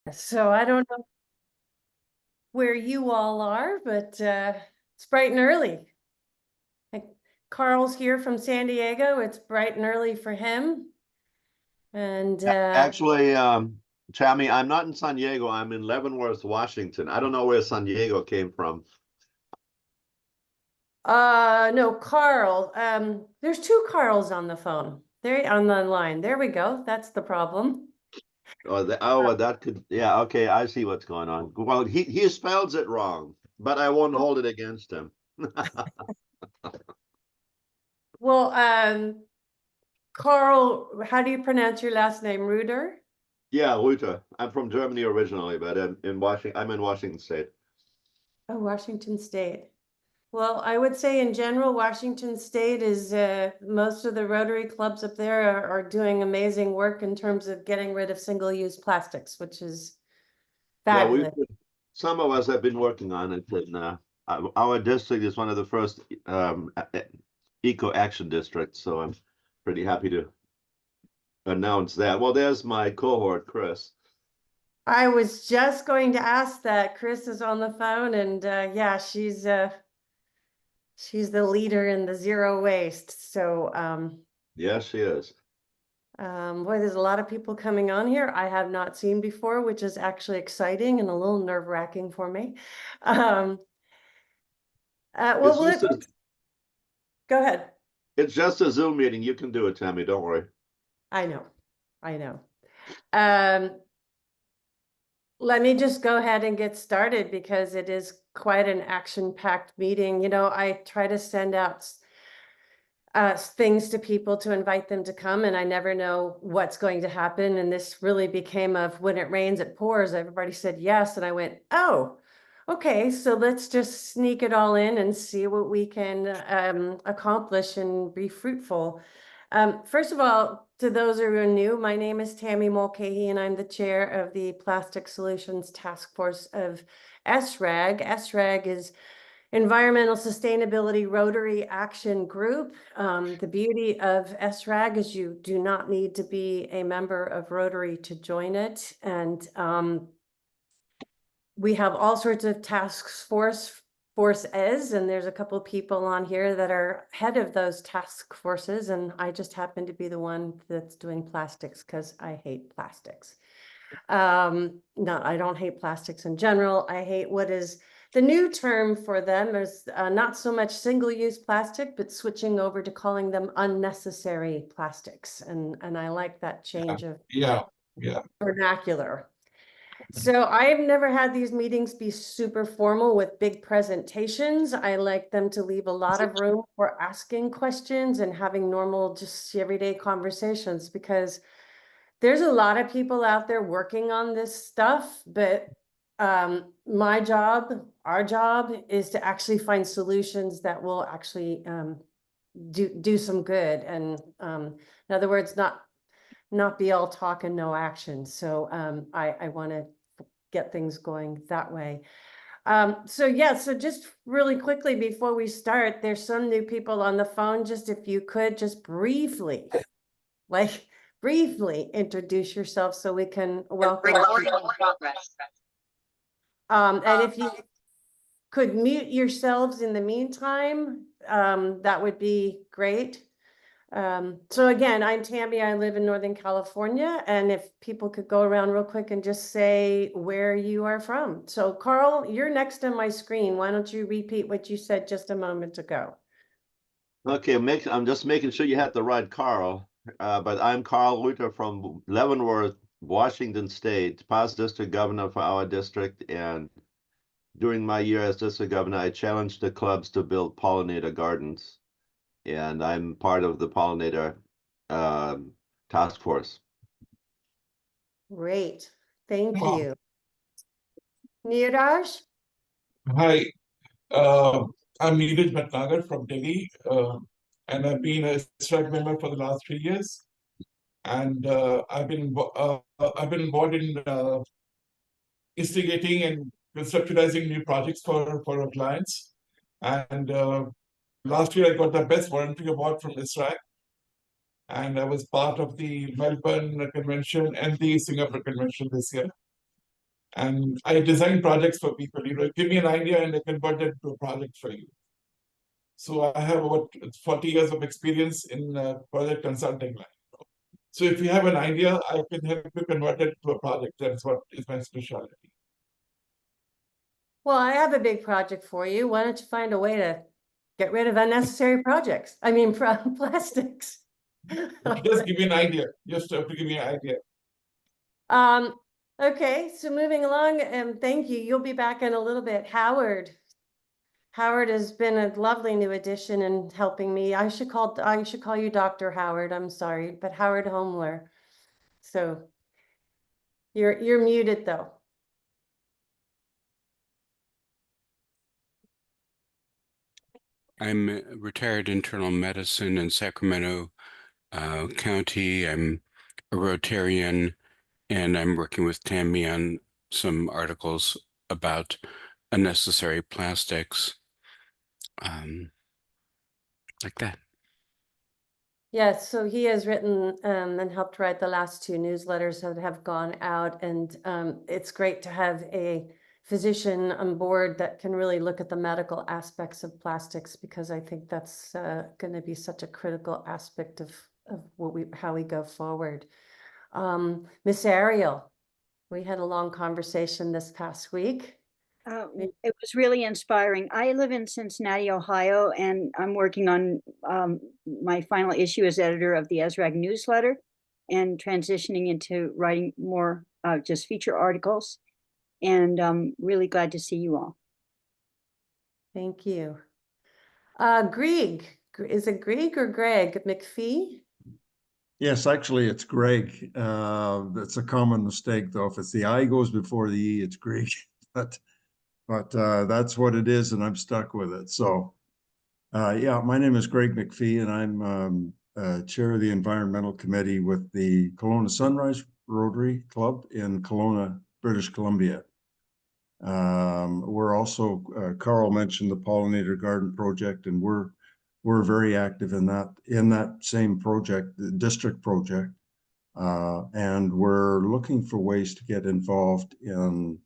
So I don't know where you all are, but it's bright and early. Like, Carl's here from San Diego. It's bright and early for him. And Actually, Tammy, I'm not in San Diego. I'm in Leavenworth, Washington. I don't know where San Diego came from. no, Carl. There's two Carls on the phone. There on the line. There we go. That's the problem. Well, that could, yeah, okay, I see what's going on. Well, he spells it wrong, but I won't hold it against him. Well, Carl, how do you pronounce your last name? Ruder? Yeah, Luther. I'm from Germany originally, but I'm in Washington State. Oh, Washington State. Well, I would say in general, Washington State is most of the Rotary clubs up there are doing amazing work in terms of getting rid of single-use plastics, which is Yeah, fabulous. some of us have been working on it, and our district is one of the first eco action districts, so I'm pretty happy to announce that. Well, there's my cohort, Chris. I was just going to ask that. Chris is on the phone, and yeah, she's the leader in the zero waste. So Yes, she is. boy, there's a lot of people coming on here I have not seen before, which is actually exciting and a little nerve-wracking for me. Um, well, go ahead. It's just a Zoom meeting. You can do it, Tammy. Don't worry. I know. Let me just go ahead and get started because it is quite an action-packed meeting. You know, I try to send out things to people to invite them to come, and I never know what's going to happen. And this really became of when it rains, it pours. Everybody said yes, and I went, oh, okay, so let's just sneak it all in and see what we can accomplish and be fruitful. First of all, to those who are new, my name is Tammy Mulcahy, and I'm the chair of the Plastic Solutions Task Force of SRAG. SRAG is Environmental Sustainability Rotary Action Group. The beauty of SRAG is you do not need to be a member of Rotary to join it. And we have all sorts of task forces, and there's a couple of people on here that are head of those task forces, and I just happen to be the one that's doing plastics because I hate plastics. No, I don't hate plastics in general. I hate what is the new term for them is not so much single-use plastic, but switching over to calling them unnecessary plastics. And I like that change of vernacular. So I've never had these meetings be super formal with big presentations. I like them to leave a lot of room for asking questions and having normal, just everyday conversations, because there's a lot of people out there working on this stuff, but my job, our job is to actually find solutions that will actually do some good. And in other words, not be all talk and no action. So I want to get things going that way. So yeah, so just really quickly before we start, there's some new people on the phone. Just if you could just briefly introduce yourself so we can welcome. And if you could mute yourselves in the meantime, that would be great. So again, I'm Tammy. I live in Northern California, and if people could go around real quick and just say where you are from. So Carl, you're next on my screen. Why don't you repeat what you said just a moment ago? Okay, I'm just making sure you had the right Carl. But I'm Carl Luther from Leavenworth, Washington State, past district governor for our district. And during my year as district governor, I challenged the clubs to build pollinator gardens. And I'm part of the pollinator task force. Great. Thank you. Neeraj? Hi, I'm Neeraj Bhatnagar from Delhi, and I've been a SRAG member for the last 3 years. And I've been involved in instigating and conceptualizing new projects for our clients. And last year I got the Best Volunteer Award from SRAG, and I was part of the Melbourne Convention and the Singapore Convention this year. And I design projects for people. Give me an idea and I convert it to a project for you. So I have about 40 years of experience in project consulting line. So if you have an idea, I can help you convert it to a project. That's what is my specialty. Well, I have a big project for you. Why don't you find a way to get rid of unnecessary projects? I mean, plastics. Just give me an idea. Just have to give me an idea. Okay, so moving along, and thank you. You'll be back in a little bit. Howard. Howard has been a lovely new addition in helping me. I should call you Dr. Howard. I'm sorry, but Howard Homler. So you're muted though. I'm a retired internal medicine in Sacramento County. I'm a Rotarian, and I'm working with Tammy on some articles about unnecessary plastics, like that. Yes, so he has written and helped write the last 2 newsletters that have gone out, and it's great to have a physician on board that can really look at the medical aspects of plastics, because I think that's going to be such a critical aspect of how we go forward. Miss Ariel, we had a long conversation this past week. It was really inspiring. I live in Cincinnati, Ohio, and I'm working on my final issue as editor of the ESRAG newsletter and transitioning into writing more just feature articles. And I'm really glad to see you all. Thank you. Greg, is it Greg or Greg McPhee? Yes, actually, it's Greg. That's a common mistake, though. If it's the I goes before the E, it's Greg. But that's what it is, and I'm stuck with it. So, yeah, my name is Greg McPhee, and I'm chair of the environmental committee with the Kelowna Sunrise Rotary Club in Kelowna, British Columbia. We're also, Carl mentioned the Pollinator Garden Project, and we're very active in that same project, the district project, and we're looking for ways to get involved in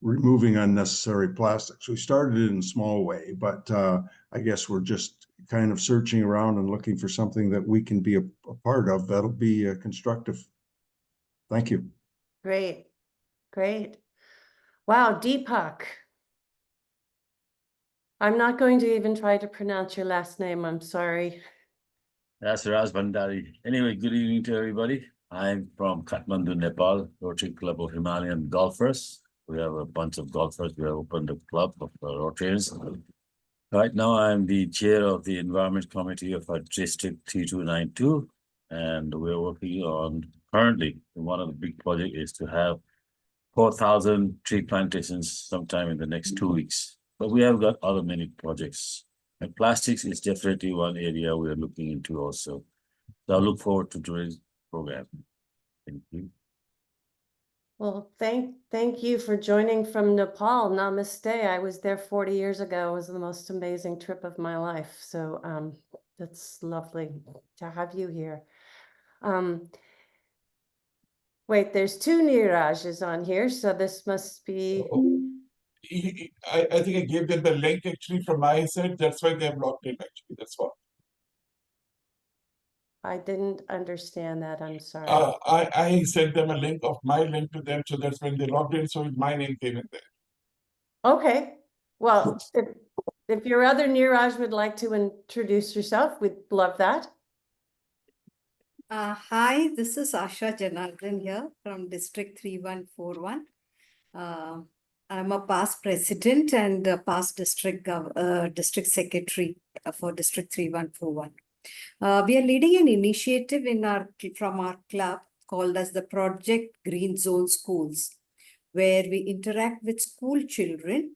removing unnecessary plastics. We started it in a small way, but I guess we're just kind of searching around and looking for something that we can be a part of that'll be constructive. Thank you. Great, great. Wow, Deepak. I'm not going to even try to pronounce your last name. I'm sorry. That's Raj Bhandari. Anyway, good evening to everybody. I'm from Kathmandu, Nepal, Rotary Club of Himalayan Golfers. We have a bunch of golfers. We have opened a club of Rotarians. Right now, I'm the chair of the Environment Committee of our District 3292. And we're working on, currently, one of the big projects is to have 4,000 tree plantations sometime in the next 2 weeks. But we have got other many projects. And plastics is definitely one area we are looking into also. So I look forward to today's program. Thank you. Well, thank you for joining from Nepal. Namaste. I was there 40 years ago. It was the most amazing trip of my life. So that's lovely to have you here. Wait, there's 2 Neerajas on here, so this must be. I think I gave them the link actually from my side. That's why they're blocked in actually. That's what. I didn't understand that. I'm sorry. I sent them a link of my link to them, so that's when they logged in. So my name came in there. Okay. Well, if your other Neeraj would like to introduce yourself, we'd love that. Hi, this is Asha Janardhan here from District 3141. I'm a past president and a past district secretary for District 3141. We are leading an initiative from our club called as the Project Green Zone Schools, where we interact with school children,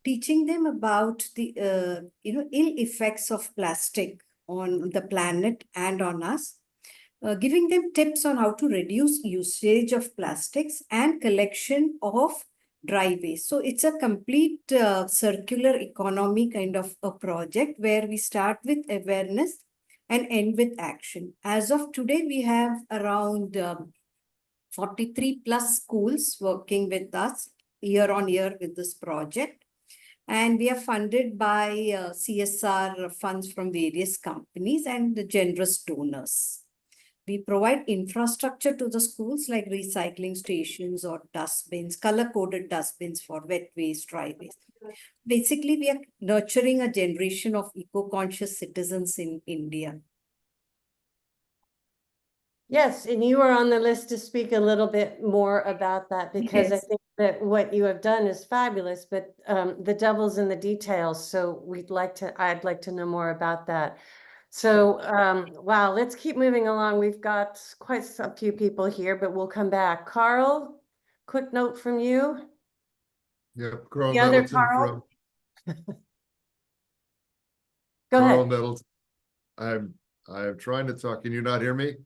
teaching them about the ill effects of plastic on the planet and on us, giving them tips on how to reduce usage of plastics and collection of dry waste. So it's a complete circular economy kind of a project where we start with awareness and end with action. As of today, we have around 43 plus schools working with us year on year with this project. And we are funded by CSR funds from various companies and the generous donors. We provide infrastructure to the schools like recycling stations or dustbins, color-coded dustbins for wet waste, dry waste. Basically, we are nurturing a generation of eco-conscious citizens in India. Yes, and you are on the list to speak a little bit more about that because I Yes. think that what you have done is fabulous, but the devil's in the details. So I'd like to know more about that. So, wow, let's keep moving along. We've got quite a few people here, but we'll come back. Carl, quick note from you. Yep, Carl The other Nettleton Carl? from Go Carl ahead. Nettleton. I'm trying to talk. Can you not hear me?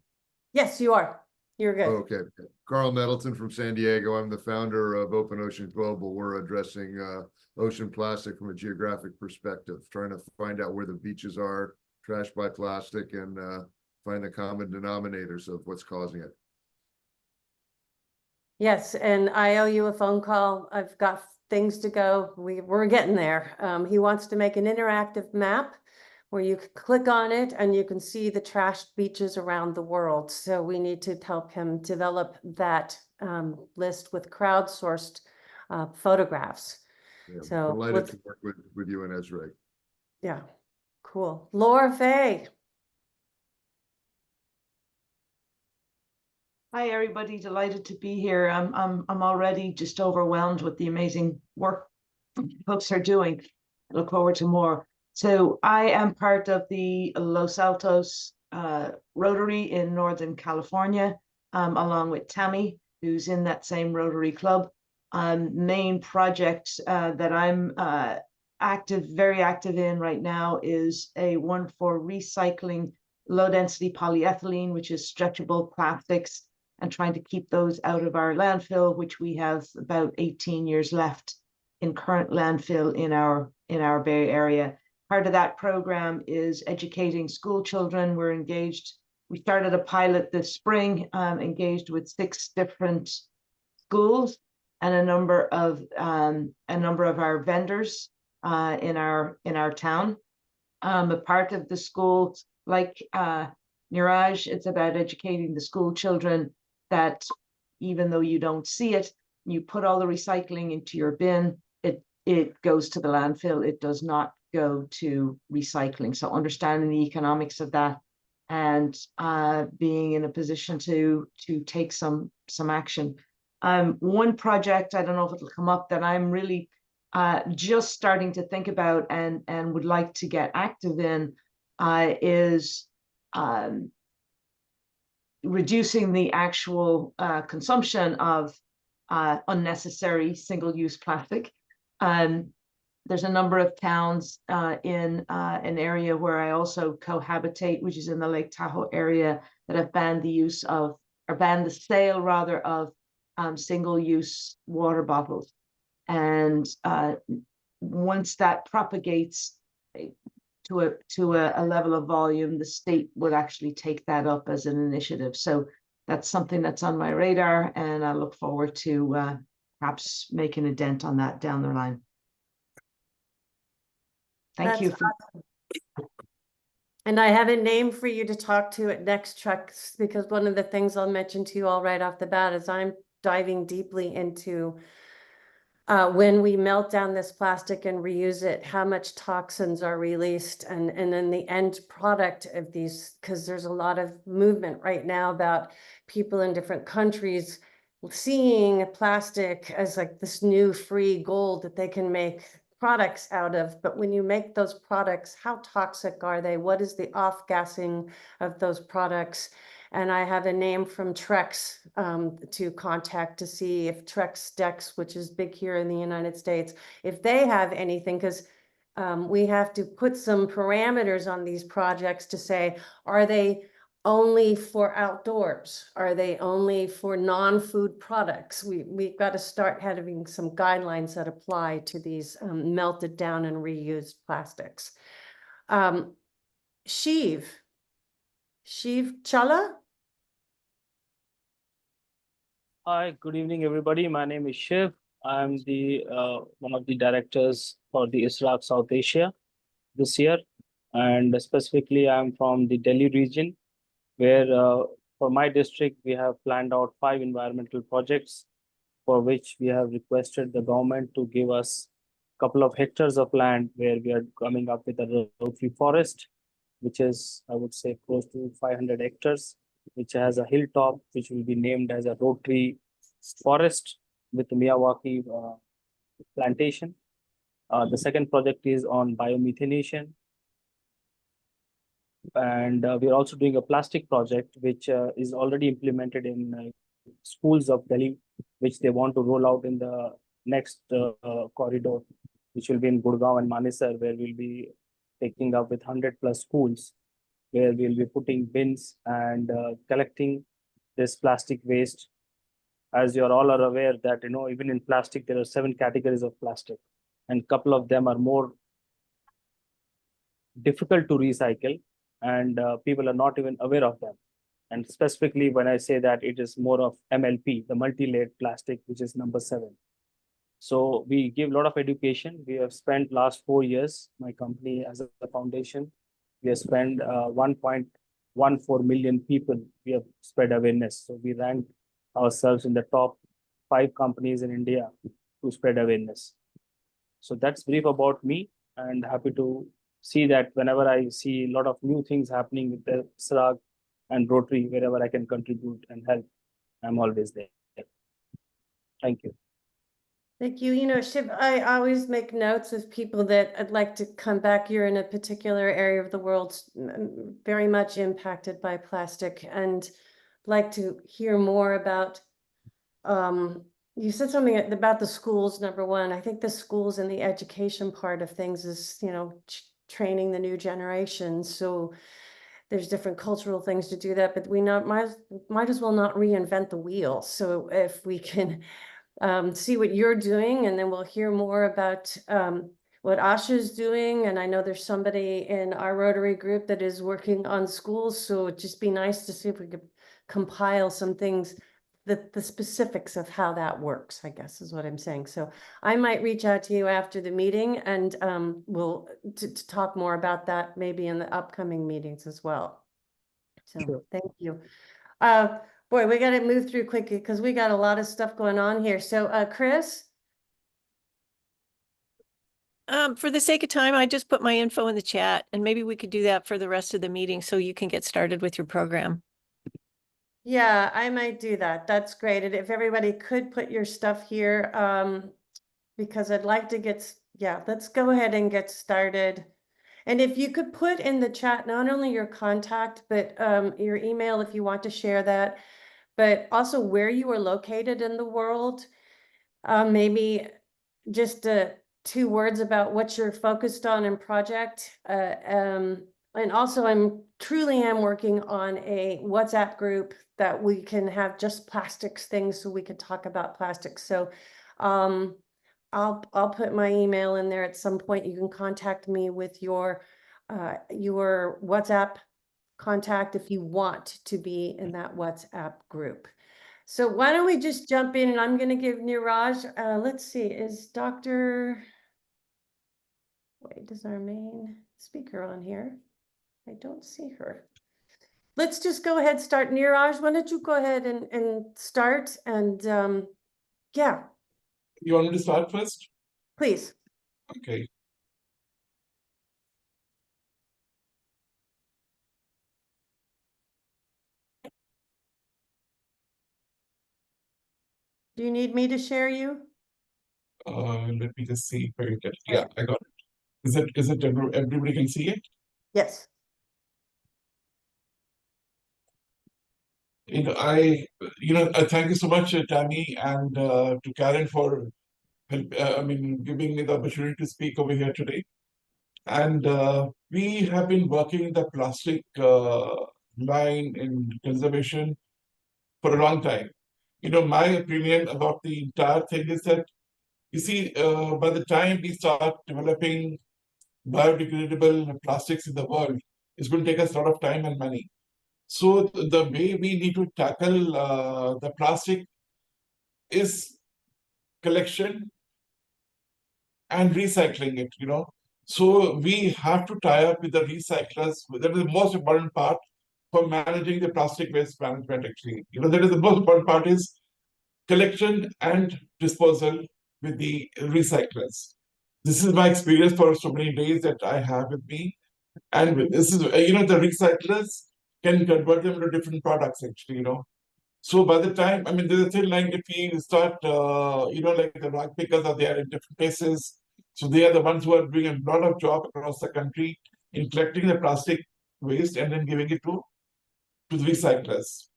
Yes, you are. You're good. Okay. Carl Nettleton from San Diego. I'm the founder of Open Oceans Global. We're addressing ocean plastic from a geographic perspective, trying to find out where the beaches are trashed by plastic and find the common denominators of what's causing it. Yes, and I owe you a phone call. I've got things to go. We're getting there. He wants to make an interactive map where you can click on it and you can see the trashed beaches around the world. So we need to help him develop that list with crowdsourced photographs. Yeah, So delighted let's- to work with you and Esreg. Yeah, cool. Laura Faye. Hi, everybody. Delighted to be here. I'm already just overwhelmed with the amazing work folks are doing. I look forward to more. So I am part of the Los Altos Rotary in Northern California, along with Tammy, who's in that same Rotary Club. Main project that I'm very active in right now is a one for recycling low-density polyethylene, which is stretchable plastics, and trying to keep those out of our landfill, which we have about 18 years left in current landfill in our Bay Area. Part of that program is educating school children. We're engaged. We started a pilot this spring, engaged with 6 different schools and a number of our vendors in our town. A part of the school, like Niraj, it's about educating the school children that even though you don't see it, you put all the recycling into your bin, it goes to the landfill. It does not go to recycling. So understanding the economics of that and being in a position to take some action. One project, I don't know if it'll come up, that I'm really just starting to think about and would like to get active in is reducing the actual consumption of unnecessary single-use plastic. There's a number of towns in an area where I also cohabitate, which is in the Lake Tahoe area, that have banned the use of, or banned the sale rather, of single-use water bottles. And once that propagates to a level of volume, the state would actually take that up as an initiative. So that's something that's on my radar, and I look forward to perhaps making a dent on that down the line. Thank you. And I have a name for you to talk to at Next Trucks, because one of the things I'll mention to you all right off the bat is I'm diving deeply into when we melt down this plastic and reuse it, how much toxins are released, and then the end product of these, because there's a lot of movement right now about people in different countries seeing plastic as like this new free gold that they can make products out of. But when you make those products, how toxic are they? What is the off-gassing of those products? And I have a name from Trex to contact to see if Trex Dex, which is big here in the United States, if they have anything, because we have to put some parameters on these projects to say, are they only for outdoors? Are they only for non-food products? We've got to start having some guidelines that apply to these melted down and reused plastics. Shiv Challa? Hi, good evening, everybody. My name is Shiv. I'm the one of the directors for the ISRAC South Asia this year, and specifically, I'm from the Delhi region, where for my district we have planned out 5 environmental projects, for which we have requested the government to give us a couple of hectares of land where we are coming up with a rotary forest, which is, I would say, close to 500 hectares, which has a hilltop, which will be named as a rotary forest with Miyawaki plantation. The second project is on biomethanation. And we are also doing a plastic project, which is already implemented in schools of Delhi, which they want to roll out in the next corridor, which will be in Gurgaon and Manesar, where we'll be taking up with 100 plus schools, where we'll be putting bins and collecting this plastic waste. As you're all are aware that, even in plastic, there are 7 categories of plastic, and a couple of them are more difficult to recycle, and people are not even aware of them. And specifically, when I say that, it is more of MLP, the multi-layered plastic, which is number 7. So we give a lot of education. We have spent last 4 years, my company as a foundation, we have spent 1.14 million people. We have spread awareness. So we ranked ourselves in the top 5 companies in India to spread awareness. So that's brief about me, and happy to see that whenever I see a lot of new things happening with the ISRAC and Rotary, wherever I can contribute and help, I'm always there. Thank you. Thank you. Shiv, I always make notes of people that I'd like to come back. You're in a particular area of the world very much impacted by plastic, and like to hear more about, you said something about the schools, number 1. I think the schools and the education part of things is, training the new generation. So there's different cultural things to do that, but we might as well not reinvent the wheel. So if we can see what you're doing, and then we'll hear more about what Asha's doing. And I know there's somebody in our Rotary group that is working on schools. So it'd just be nice to see if we could compile some things, the specifics of how that works, I guess is what I'm saying. So I might reach out to you after the meeting, and we'll to talk more about that maybe in the upcoming meetings as well. So Sure. Thank you. Boy, we got to move through quickly because we got a lot of stuff going on here. So Chris? For the sake of time, I just put my info in the chat, and maybe we could do that for the rest of the meeting so you can get started with your program. Yeah, I might do that. That's great. And if everybody could put your stuff here, because I'd like to let's go ahead and get started. And if you could put in the chat, not only your contact, but your email, if you want to share that, but also where you are located in the world. Maybe just 2 words about what you're focused on in project. And also I'm truly working on a WhatsApp group that we can have just plastics things, so we could talk about plastics. So I'll put my email in there at some point. You can contact me with your WhatsApp contact if you want to be in that WhatsApp group. So why don't we just jump in, and I'm going to give Niraj, let's see, is is our main speaker on here? I don't see her. Let's just go ahead, start. Niraj, why don't you go ahead and start, and yeah. You want me to start first? Please. Okay. Do you need me to share you? Let me just see if I get. Yeah, I got it. Is it everybody can see it? Yes. Thank you so much, Tammy, and to Karen for giving me the opportunity to speak over here today. And we have been working in the plastic line in conservation for a long time. My opinion about the entire thing is that, you see, by the time we start developing biodegradable plastics in the world, it's going to take us a lot of time and money. So the way we need to tackle the plastic is collection and recycling it, you know. So we have to tie up with the recyclers. That is the most important part for managing the plastic waste management, actually. You know, that is the most important part is collection and disposal with the recyclers. This is my experience for so many days that I have with me. And this is, you know, the recyclers can convert them to different products, actually, you know. So by the time, I mean, there's a thin line if we start, you know, like the rock pickers are there in different places. So they are the ones who are doing a lot of job across the country in collecting the plastic waste and then giving it to the recyclers.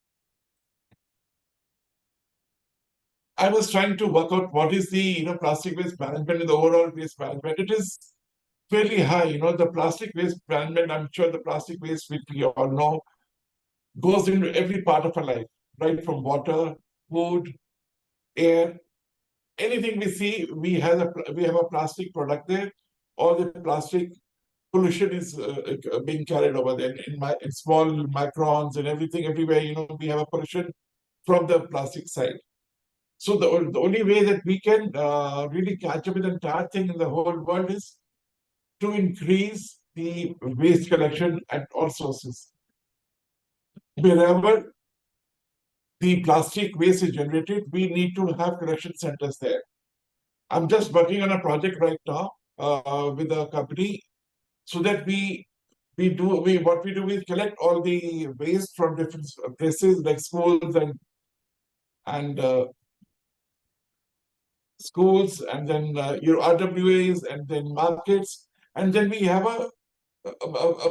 I was trying to work out what is the, you know, plastic waste management and the overall waste management. It is fairly high, you know, the plastic waste management, I'm sure the plastic waste, which we all know, goes into every part of our life, right? From water, food, air, anything we see, we have a plastic product there, or the plastic pollution is being carried over there in small microns and everything, everywhere, you know, we have a pollution from the plastic side. So the only way that we can really catch up with the entire thing in the whole world is to increase the waste collection at all sources. Wherever the plastic waste is generated, we need to have collection centers there. I'm just working on a project right now with a company so that what we do is collect all the waste from different places like schools and schools, and then your RWAs, and then markets, and then we have a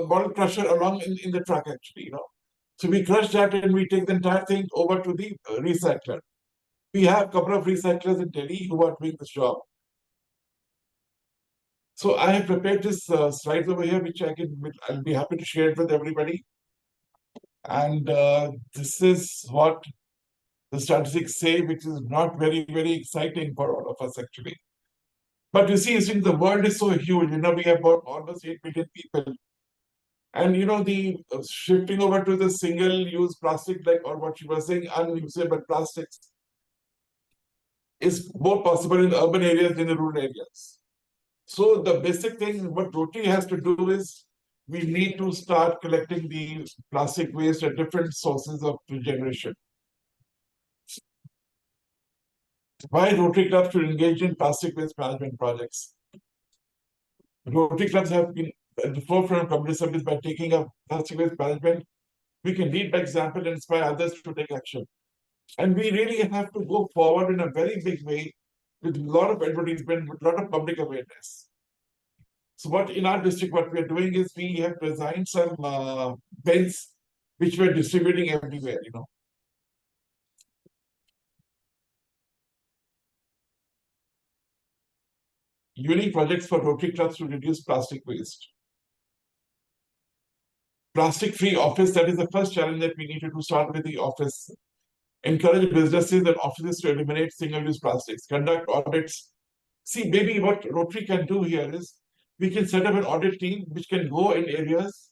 bottle crusher along in the truck, actually, you know. So we crush that and we take the entire thing over to the recycler. We have a couple of recyclers in Delhi who are doing this job. So I have prepared this slides over here, which I'll be happy to share it with everybody. And this is what the statistics say, which is not very, very exciting for all of us, actually. But you see, since the world is so huge, you know, we have about almost 8 billion people. And, you know, the shifting over to the single-use plastic, like, or what you were saying, unusable plastics, is more possible in the urban areas than the rural areas. So the basic thing what Rotary has to do is we need to start collecting the plastic waste at different sources of regeneration. Why Rotary clubs should engage in plastic waste management projects? Rotary clubs have been at the forefront of community service by taking up plastic waste management. We can lead by example and inspire others to take action. And we really have to go forward in a very big way with a lot of advertisement, with a lot of public awareness. So what in our district, what we are doing is we have designed some bins which we're distributing everywhere, you know. Unique projects for Rotary clubs to reduce plastic waste. Plastic-free office, that is the first challenge that we need to start with the office. Encourage businesses and offices to eliminate single-use plastics. Conduct audits. See, maybe what Rotary can do here is we can set up an audit team which can go in areas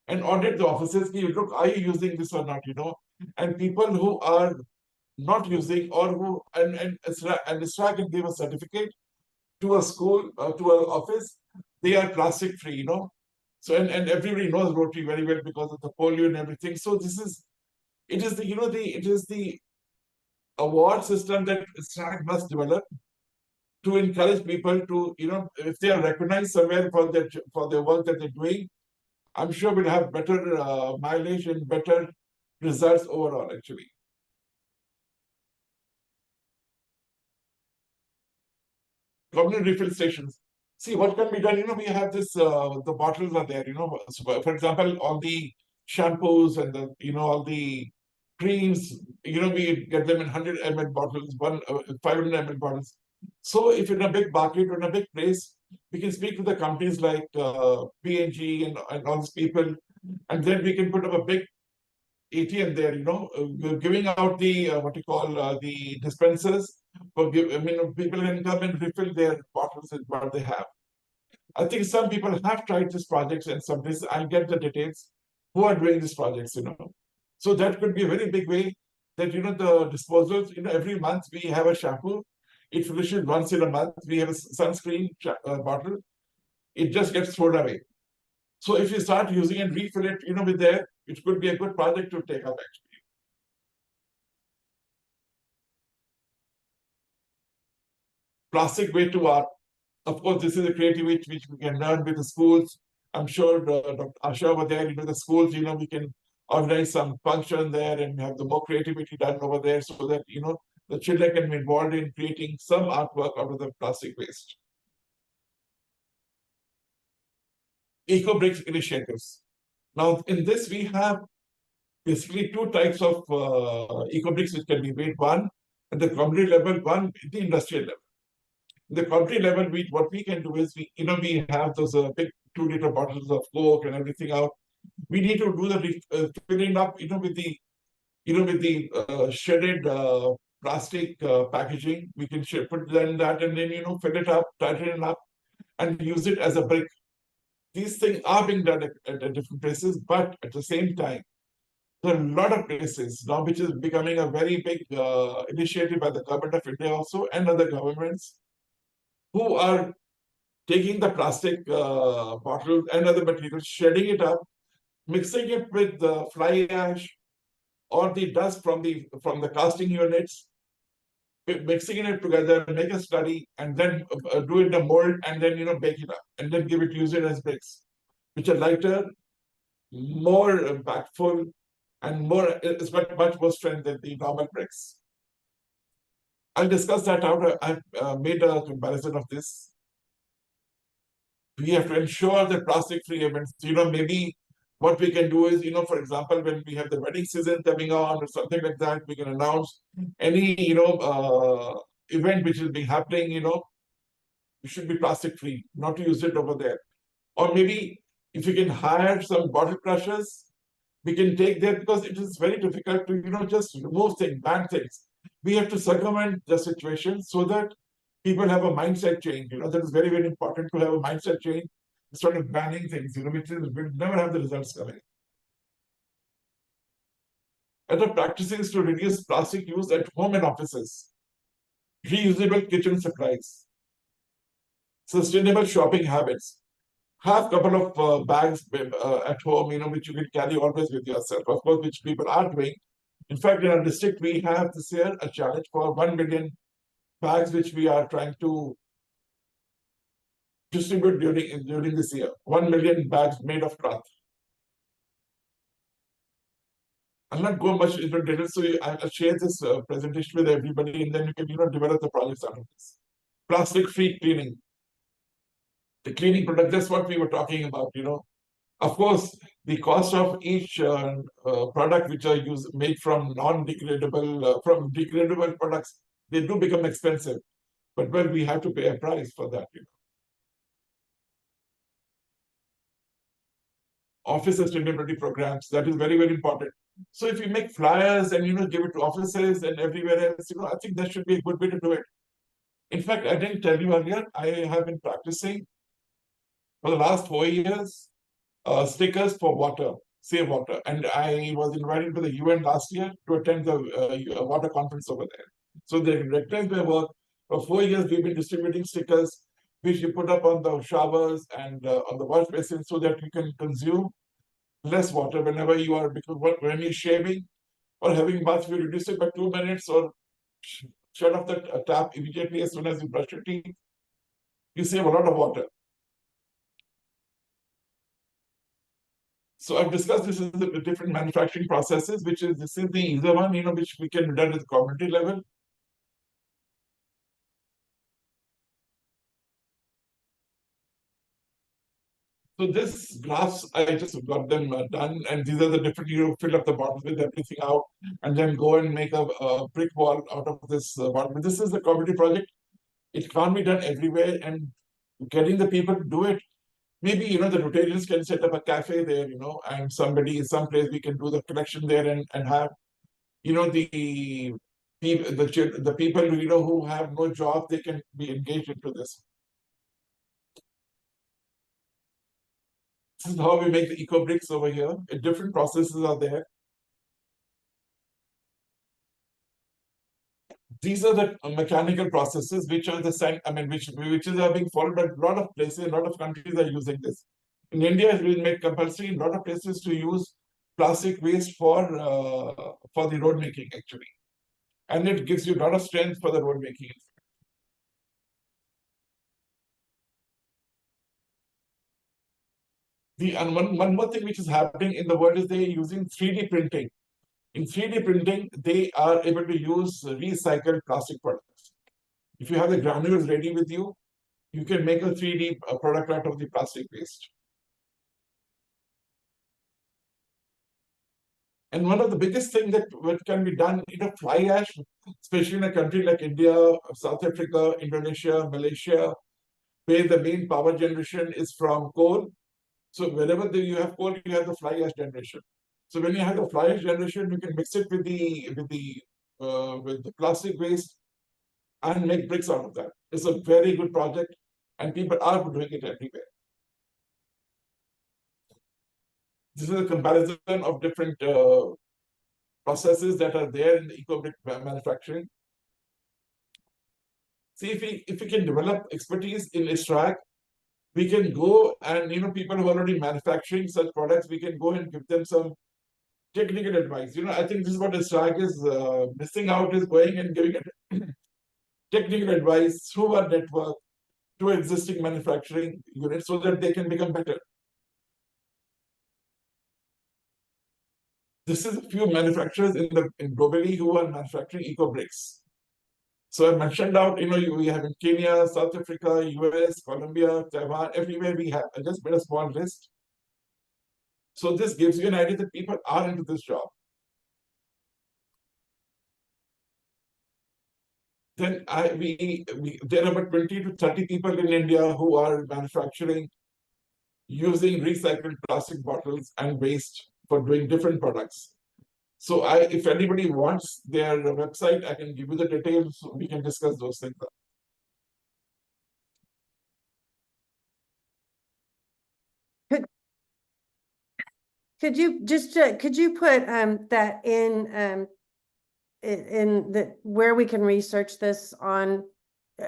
and audit the offices. Look, are you using this or not? You know, and people who are not using or who and ISRA can give a certificate to a school, to an office, they are plastic free, you know. So and everybody knows Rotary very well because of the polio and everything. So it is the award system that ISRA must develop to encourage people to, you know, if they are recognized somewhere for their work that they're doing, I'm sure we'll have better mileage and better results overall, actually. Community refill stations. See what can be done. You know, we have this. The bottles are there. You know, so for example, all the shampoos and the all the creams. You know, we get them in 100 ml bottles, 500 ml bottles. So if in a big market or in a big place, we can speak to the companies like P&G and all these people, and then we can put up a big ATM there. You know, giving out the the dispensers. People can come and refill their bottles with what they have. I think some people have tried this project and some places, I'll get the details, who are doing these projects, you know. So that could be a very big way that, the disposals, every month we have a shampoo. It finishes once in a month. We have a sunscreen bottle. It just gets thrown away. So if you start using and refill it, with there, it could be a good project to take up actually. Plastic way to art. Of course, this is a creativity which we can learn with the schools. I'm sure Dr. Asha over there, the schools, we can organize some function there and have the more creativity done over there so that, the children can be involved in creating some artwork out of the plastic waste. Eco-bricks initiatives. Now, in this, we have basically two types of eco-bricks which can be made. One at the community level, one at the industrial level. The community level, what we can do is we have those big 2-liter bottles of Coke and everything out. We need to do the filling up, with the shredded plastic packaging. We can put that and then fill it up, tighten it up, and use it as a brick. These things are being done at different places, but at the same time, there are a lot of places now which is becoming a very big initiative by the government of India also and other governments, who are taking the plastic bottles and other materials, shredding it up, mixing it with the fly ash or the dust from the casting units, mixing it together, make a study, and then do it in a mold, and then bake it up, and then use it as bricks, which are lighter, more impactful, and it's got much more strength than the normal bricks. I'll discuss that out. I've made a comparison of this. We have to ensure that plastic-free events, maybe what we can do is, for example, when we have the wedding season coming on or something like that, we can announce any, event which is being happening, it should be plastic-free, not to use it over there. Or maybe if you can hire some bottle crushers, we can take there, because it is very difficult to, just remove things, ban things. We have to circumvent the situation so that people have a mindset change. That is very, very important to have a mindset change instead of banning things, which will never have the results coming. Other practices to reduce plastic use at home and offices. Reusable kitchen supplies. Sustainable shopping habits. Have a couple of bags at home, which you can carry always with yourself, of course, which people are doing. In fact, in our district, we have this year a challenge for 1 million bags, which we are trying to distribute during this year. 1 million bags made of cloth. I'll not go much into detail, so I'll share this presentation with everybody, and then you can develop the projects out of this. Plastic-free cleaning. The cleaning product, that's what we were talking about, Of course, the cost of each product which are made from non-degradable, from degradable products, they do become expensive. But well, we have to pay a price for that, Office sustainability programs, that is very, very important. So if you make flyers and give it to offices and everywhere else, I think that should be a good way to do it. In fact, I didn't tell you earlier, I have been practicing for the last 4 years, stickers for water, save water. And I was invited to the UN last year to attend the water conference over there. So they recognized my work. For 4 years, we've been distributing stickers, which you put up on the showers and on the wash basin, so that you can consume less water whenever you are, because when you're shaving or having bath, you reduce it by 2 minutes or shut off the tap immediately as soon as you brush your teeth. You save a lot of water. So I've discussed this in the different manufacturing processes, this is the easier one, which we can do at the community level. So this graphs, I just got them done, and these are the different, fill up the bottle with everything out, and then go and make a brick wall out of this bottle. This is the community project. It can't be done everywhere, and getting the people to do it. Maybe, the Rotarians can set up a cafe there, and somebody in some place we can do the collection there and have, the people, who have no job, they can be engaged into this. This is how we make the eco bricks over here. Different processes are there. These are the mechanical processes which are which are being followed by a lot of places, a lot of countries are using this. In India, it will make compulsory in a lot of places to use plastic waste for the road making actually. And it gives you a lot of strength for the road making. And one more thing which is happening in the world is they're using 3D printing. In 3D printing, they are able to use recycled plastic products. If you have the granules ready with you, you can make a 3D product out of the plastic waste. And one of the biggest things that what can be done, fly ash, especially in a country like India, South Africa, Indonesia, Malaysia, where the main power generation is from coal. So wherever you have coal, you have the fly ash generation. So when you have the fly ash generation, you can mix it with the plastic waste and make bricks out of that. It's a very good project, and people are doing it everywhere. This is a comparison of different processes that are there in the eco-brick manufacturing. See, if we can develop expertise in ISRAG, we can go and, people who are already manufacturing such products, we can go and give them some technical advice. I think this is what ISRAG is missing out, is going and giving it technical advice through our network to existing manufacturing units so that they can become better. This is a few manufacturers in globally who are manufacturing eco-bricks. So I mentioned out, we have in Kenya, South Africa, US, Colombia, Taiwan, everywhere we have. I just made a small list. So this gives you an idea that people are into this job. Then there are about 20 to 30 people in India who are manufacturing using recycled plastic bottles and waste for doing different products. So if anybody wants their website, I can give you the details. So we can discuss those things. Could you put that in the where we can research this on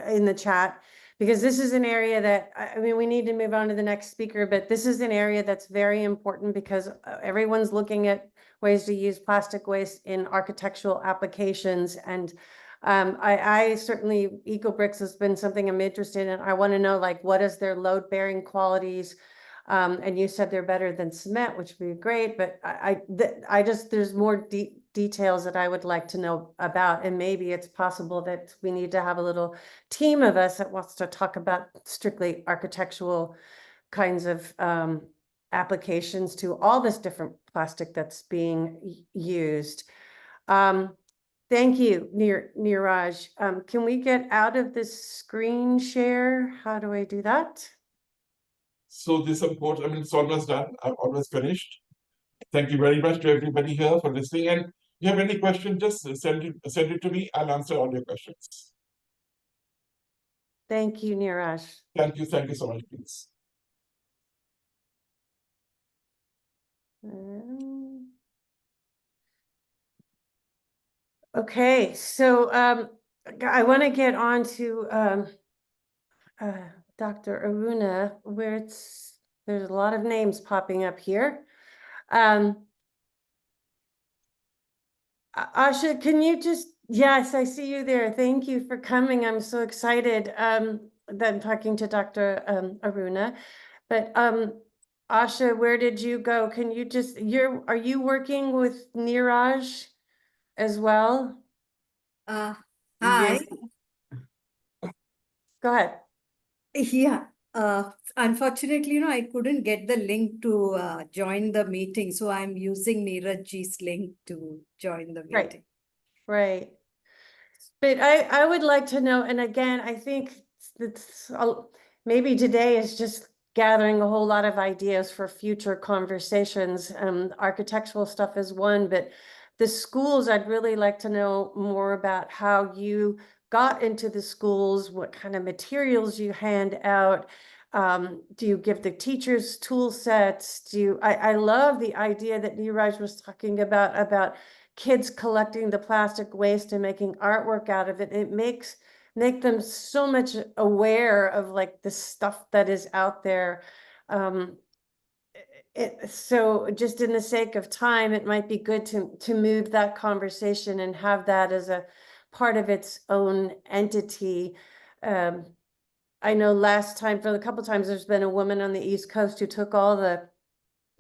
in the chat? Because this is an area that, I mean, we need to move on to the next speaker, but this is an area that's very important because everyone's looking at ways to use plastic waste in architectural applications. And I certainly, eco-bricks has been something I'm interested in. I want to know, like, what is their load-bearing qualities? And you said they're better than cement, which would be great, but I just, there's more details that I would like to know about. And maybe it's possible that we need to have a little team of us that wants to talk about strictly architectural kinds of applications to all this different plastic that's being used. Thank you, Neeraj. Can we get out of this screen share? How do I do that? So this report, it's almost done. I've almost finished. Thank you very much to everybody here for listening. And if you have any questions, just send it to me. I'll answer all your questions. Thank you, Neeraj. Thank you so much, please. Okay, so I want to get on to Dr. Aruna, where there's a lot of names popping up here. Asha, can you just, yes, I see you there. Thank you for coming. I'm so excited that I'm talking to Dr. Aruna. But Asha, where did you go? Can you just, are you working with Neeraj as well? Hi. Yes. Go ahead. Yeah. Unfortunately, I couldn't get the link to join the meeting, so I'm using Neeraj's link to join the meeting. Right. But I would like to know, and again, I think it's maybe today is just gathering a whole lot of ideas for future conversations. Architectural stuff is one, but the schools, I'd really like to know more about how you got into the schools, what kind of materials you hand out. Do you give the teachers tool sets? I love the idea that Neeraj was talking about kids collecting the plastic waste and making artwork out of it. It make them so much aware of like the stuff that is out there. So just in the sake of time, it might be good to move that conversation and have that as a part of its own entity. I know last time, for a couple times, there's been a woman on the East Coast who took all the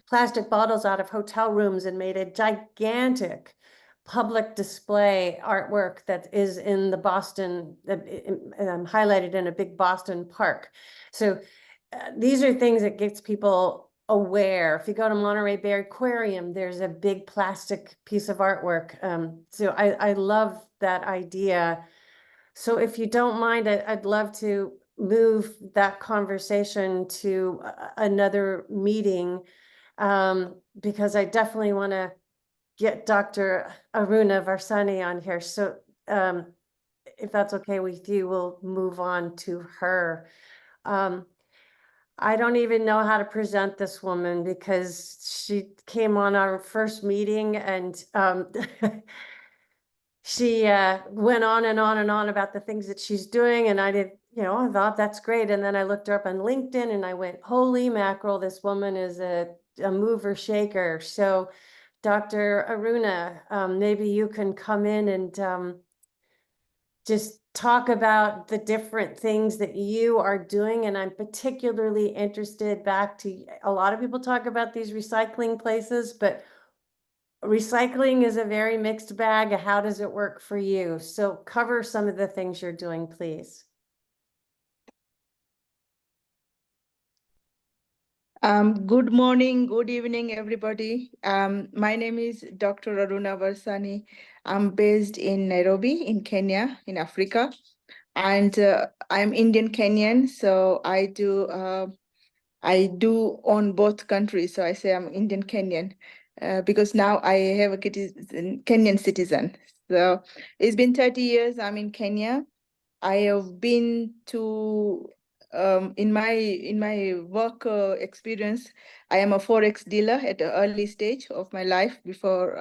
plastic bottles out of hotel rooms and made a gigantic public display artwork that is in the Boston, highlighted in a big Boston park. So these are things that gets people aware. If you go to Monterey Bay Aquarium, there's a big plastic piece of artwork. So I love that idea. So if you don't mind, I'd love to move that conversation to another meeting, because I definitely want to get Dr. Aruna Varsani on here. So if that's okay with you, we'll move on to her. I don't even know how to present this woman because she came on our first meeting and she went on and on and on about the things that she's doing. And I did, I thought that's great. And then I looked her up on LinkedIn and I went, holy mackerel, this woman is a mover shaker. So Dr. Aruna, maybe you can come in and just talk about the different things that you are doing. And I'm particularly interested back to, a lot of people talk about these recycling places, but recycling is a very mixed bag. How does it work for you? So cover some of the things you're doing, please. Good morning, good evening, everybody. My name is Dr. Aruna Varsani. I'm based in Nairobi, in Kenya, in Africa. And I'm Indian Kenyan, so I do own both countries. So I say I'm Indian Kenyan because now I have a Kenyan citizen. So it's been 30 years I'm in Kenya. I have been to in my work experience, I am a Forex dealer at the early stage of my life before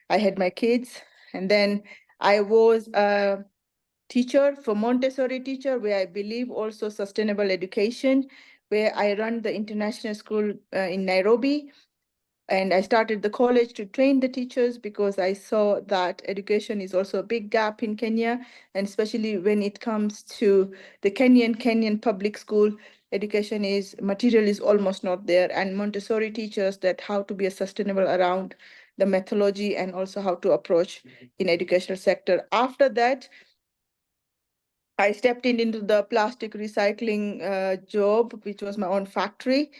I had my kids. And then I was a teacher for Montessori teacher, where I believe also sustainable education, where I run the international school in Nairobi. And I started the college to train the teachers because I saw that education is also a big gap in Kenya, and especially when it comes to the Kenyan public school, education material is almost not there. And Montessori teaches that how to be sustainable around the methodology and also how to approach in educational sector. After that, I stepped into the plastic recycling job, which was my own factory.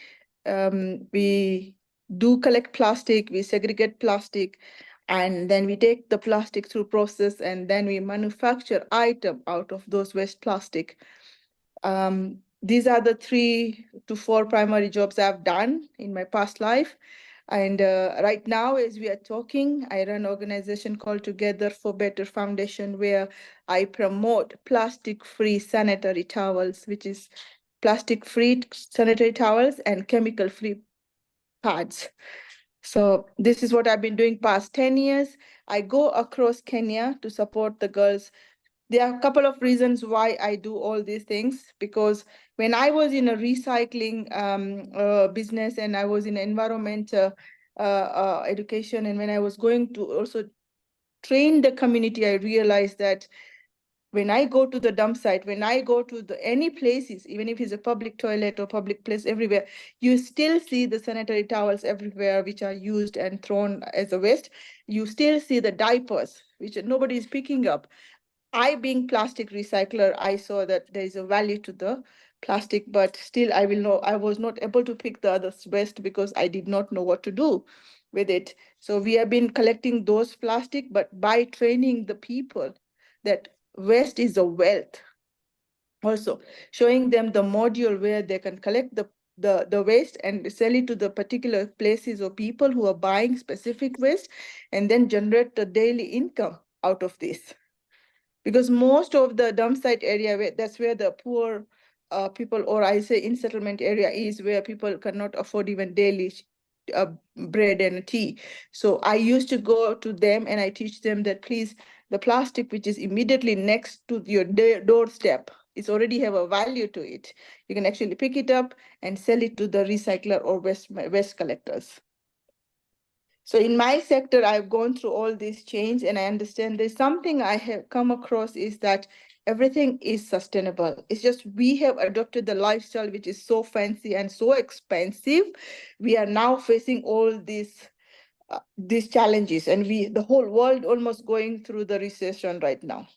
We do collect plastic, we segregate plastic, and then we take the plastic through process, and then we manufacture item out of those waste plastic. These are the 3 to 4 primary jobs I've done in my past life. And right now, as we are talking, I run an organization called Together for Better Foundation, where I promote plastic-free sanitary towels, which is plastic-free sanitary towels and chemical-free pads. So this is what I've been doing past 10 years. I go across Kenya to support the girls. There are a couple of reasons why I do all these things, because when I was in a recycling business and I was in environmental education, and when I was going to also train the community, I realized that when I go to the dump site, when I go to any places, even if it's a public toilet or public place everywhere, you still see the sanitary towels everywhere, which are used and thrown as a waste. You still see the diapers, which nobody is picking up. I, being plastic recycler, I saw that there is a value to the plastic, but still I was not able to pick the other waste because I did not know what to do with it. So we have been collecting those plastic, but by training the people that waste is a wealth, also showing them the module where they can collect the waste and sell it to the particular places or people who are buying specific waste, and then generate the daily income out of this. Because most of the dump site area, that's where the poor people, or I say in settlement area, is where people cannot afford even daily bread and tea. So I used to go to them and I teach them that please, the plastic which is immediately next to your doorstep, it's already have a value to it. You can actually pick it up and sell it to the recycler or waste collectors. So in my sector, I've gone through all these change and I understand there's something I have come across is that everything is sustainable. It's just we have adopted the lifestyle which is so fancy and so expensive. We are now facing all these challenges, and the whole world almost going through the recession right now.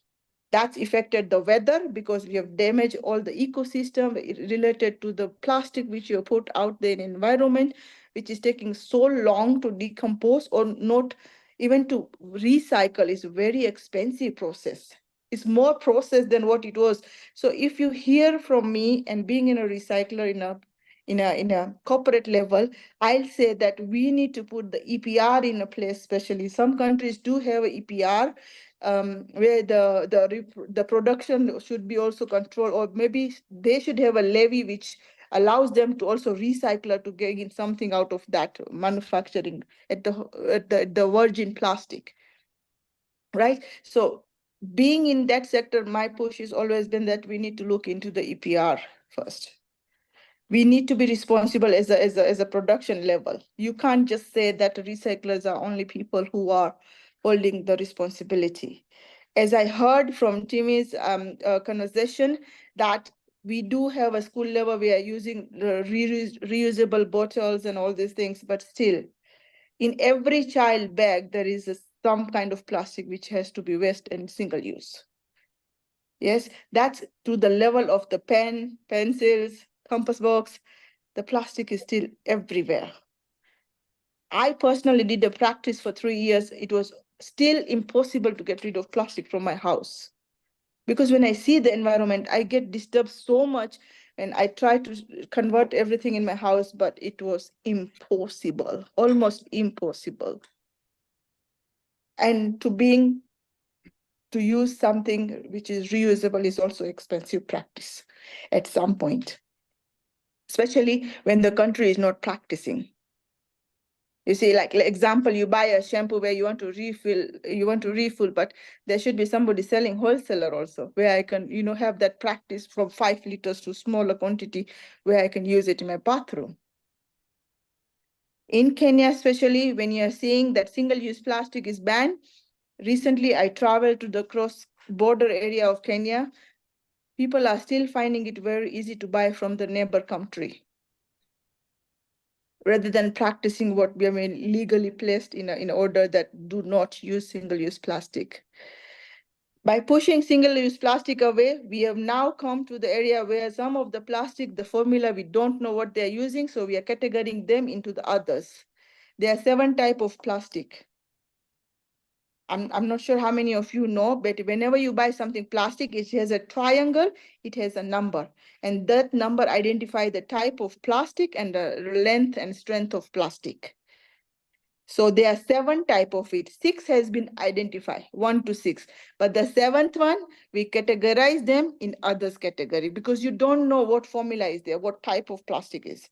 That's affected the weather because we have damaged all the ecosystem related to the plastic which you put out there in the environment, which is taking so long to decompose or not even to recycle. Is a very expensive process. It's more process than what it was. So if you hear from me, and being in a recycler in a corporate level, I'll say that we need to put the EPR in a place. Especially some countries do have a EPR. Where the production should be also controlled, or maybe they should have a levy which allows them to also recycle to gain something out of that manufacturing at the virgin plastic, right? So being in that sector, my push has always been that we need to look into the EPR first. We need to be responsible as a production level. You can't just say that recyclers are only people who are holding the responsibility. As I heard from Timmy's conversation, that we do have a school level, we are using reusable bottles and all these things, but still, in every child bag, there is some kind of plastic which has to be waste and single use. Yes, that's to the level of the pen, pencils, compass box. The plastic is still everywhere. I personally did a practice for 3 years. It was still impossible to get rid of plastic from my house. Because when I see the environment, I get disturbed so much, and I try to convert everything in my house, but it was impossible, almost impossible. And to use something which is reusable is also expensive practice at some point, especially when the country is not practicing. You see, like example, you buy a shampoo where you want to refill, but there should be somebody selling wholesaler also, where I can, have that practice from 5 liters to smaller quantity, where I can use it in my bathroom. In Kenya, especially when you're seeing that single-use plastic is banned, recently I traveled to the cross-border area of Kenya. People are still finding it very easy to buy from the neighbor country, rather than practicing what we have legally placed in order that do not use single-use plastic. By pushing single-use plastic away, we have now come to the area where some of the plastic, the formula, we don't know what they're using, so we are categorizing them into the others. There are 7 types of plastic. I'm not sure how many of you know, but whenever you buy something plastic, it has a triangle, it has a number, and that number identifies the type of plastic and the length and strength of plastic. So there are 7 types of it. 6 has been identified, 1 to 6. But the 7th one, we categorize them in others category because you don't know what formula is there, what type of plastic is.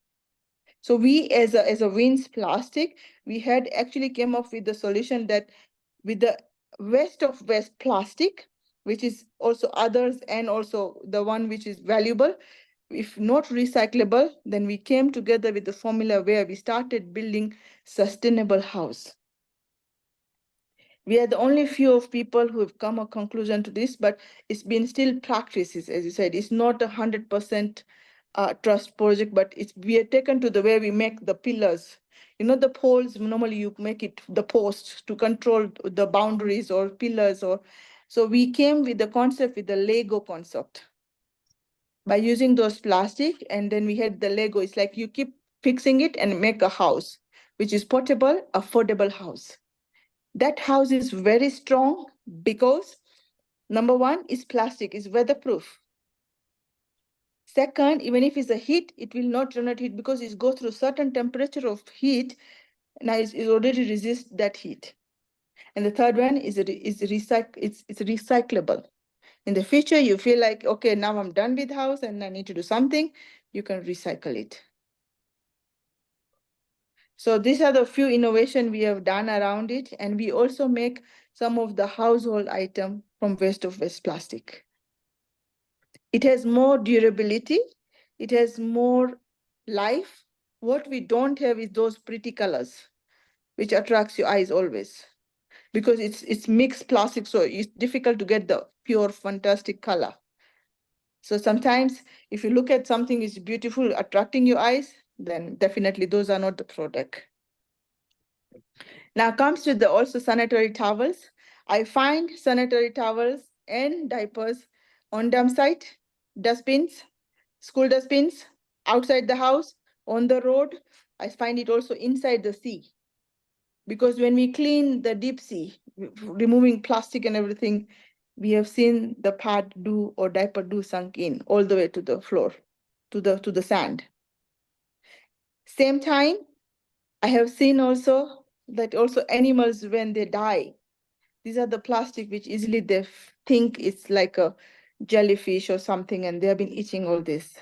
So we as a WINS plastic, we had actually came up with the solution that with the waste of waste plastic, which is also others and also the one which is valuable, if not recyclable, then we came together with the formula where we started building sustainable house. We are the only few of people who have come a conclusion to this, but it's been still practices, as you said. It's not 100% trust project, but we are taken to the way we make the pillars. The poles, normally you make it the post to control the boundaries or pillars. So we came with the concept with the Lego concept. By using those plastic, and then we had the Lego. It's like you keep fixing it and make a house, which is portable, affordable house. That house is very strong because number 1 is plastic, is weatherproof. Second, even if it's a heat, it will not generate heat because it goes through certain temperature of heat. Now it already resists that heat. And the third one is it's recyclable. In the future, you feel like, okay, now I'm done with house and I need to do something, you can recycle it. So these are the few innovation we have done around it. And we also make some of the household item from waste of waste plastic. It has more durability. It has more life. What we don't have is those pretty colors, which attracts your eyes always. Because it's mixed plastic, so it's difficult to get the pure, fantastic color. So sometimes if you look at something is beautiful, attracting your eyes, then definitely those are not the product. Now comes to the also sanitary towels. I find sanitary towels and diapers on dump site, dustbins, school dustbins, outside the house, on the road. I find it also inside the sea. Because when we clean the deep sea, removing plastic and everything, we have seen the pad do or diaper do sunk in all the way to the floor, to the sand. Same time, I have seen also that also animals, when they die, these are the plastic which easily they think it's like a jellyfish or something, and they have been eating all this.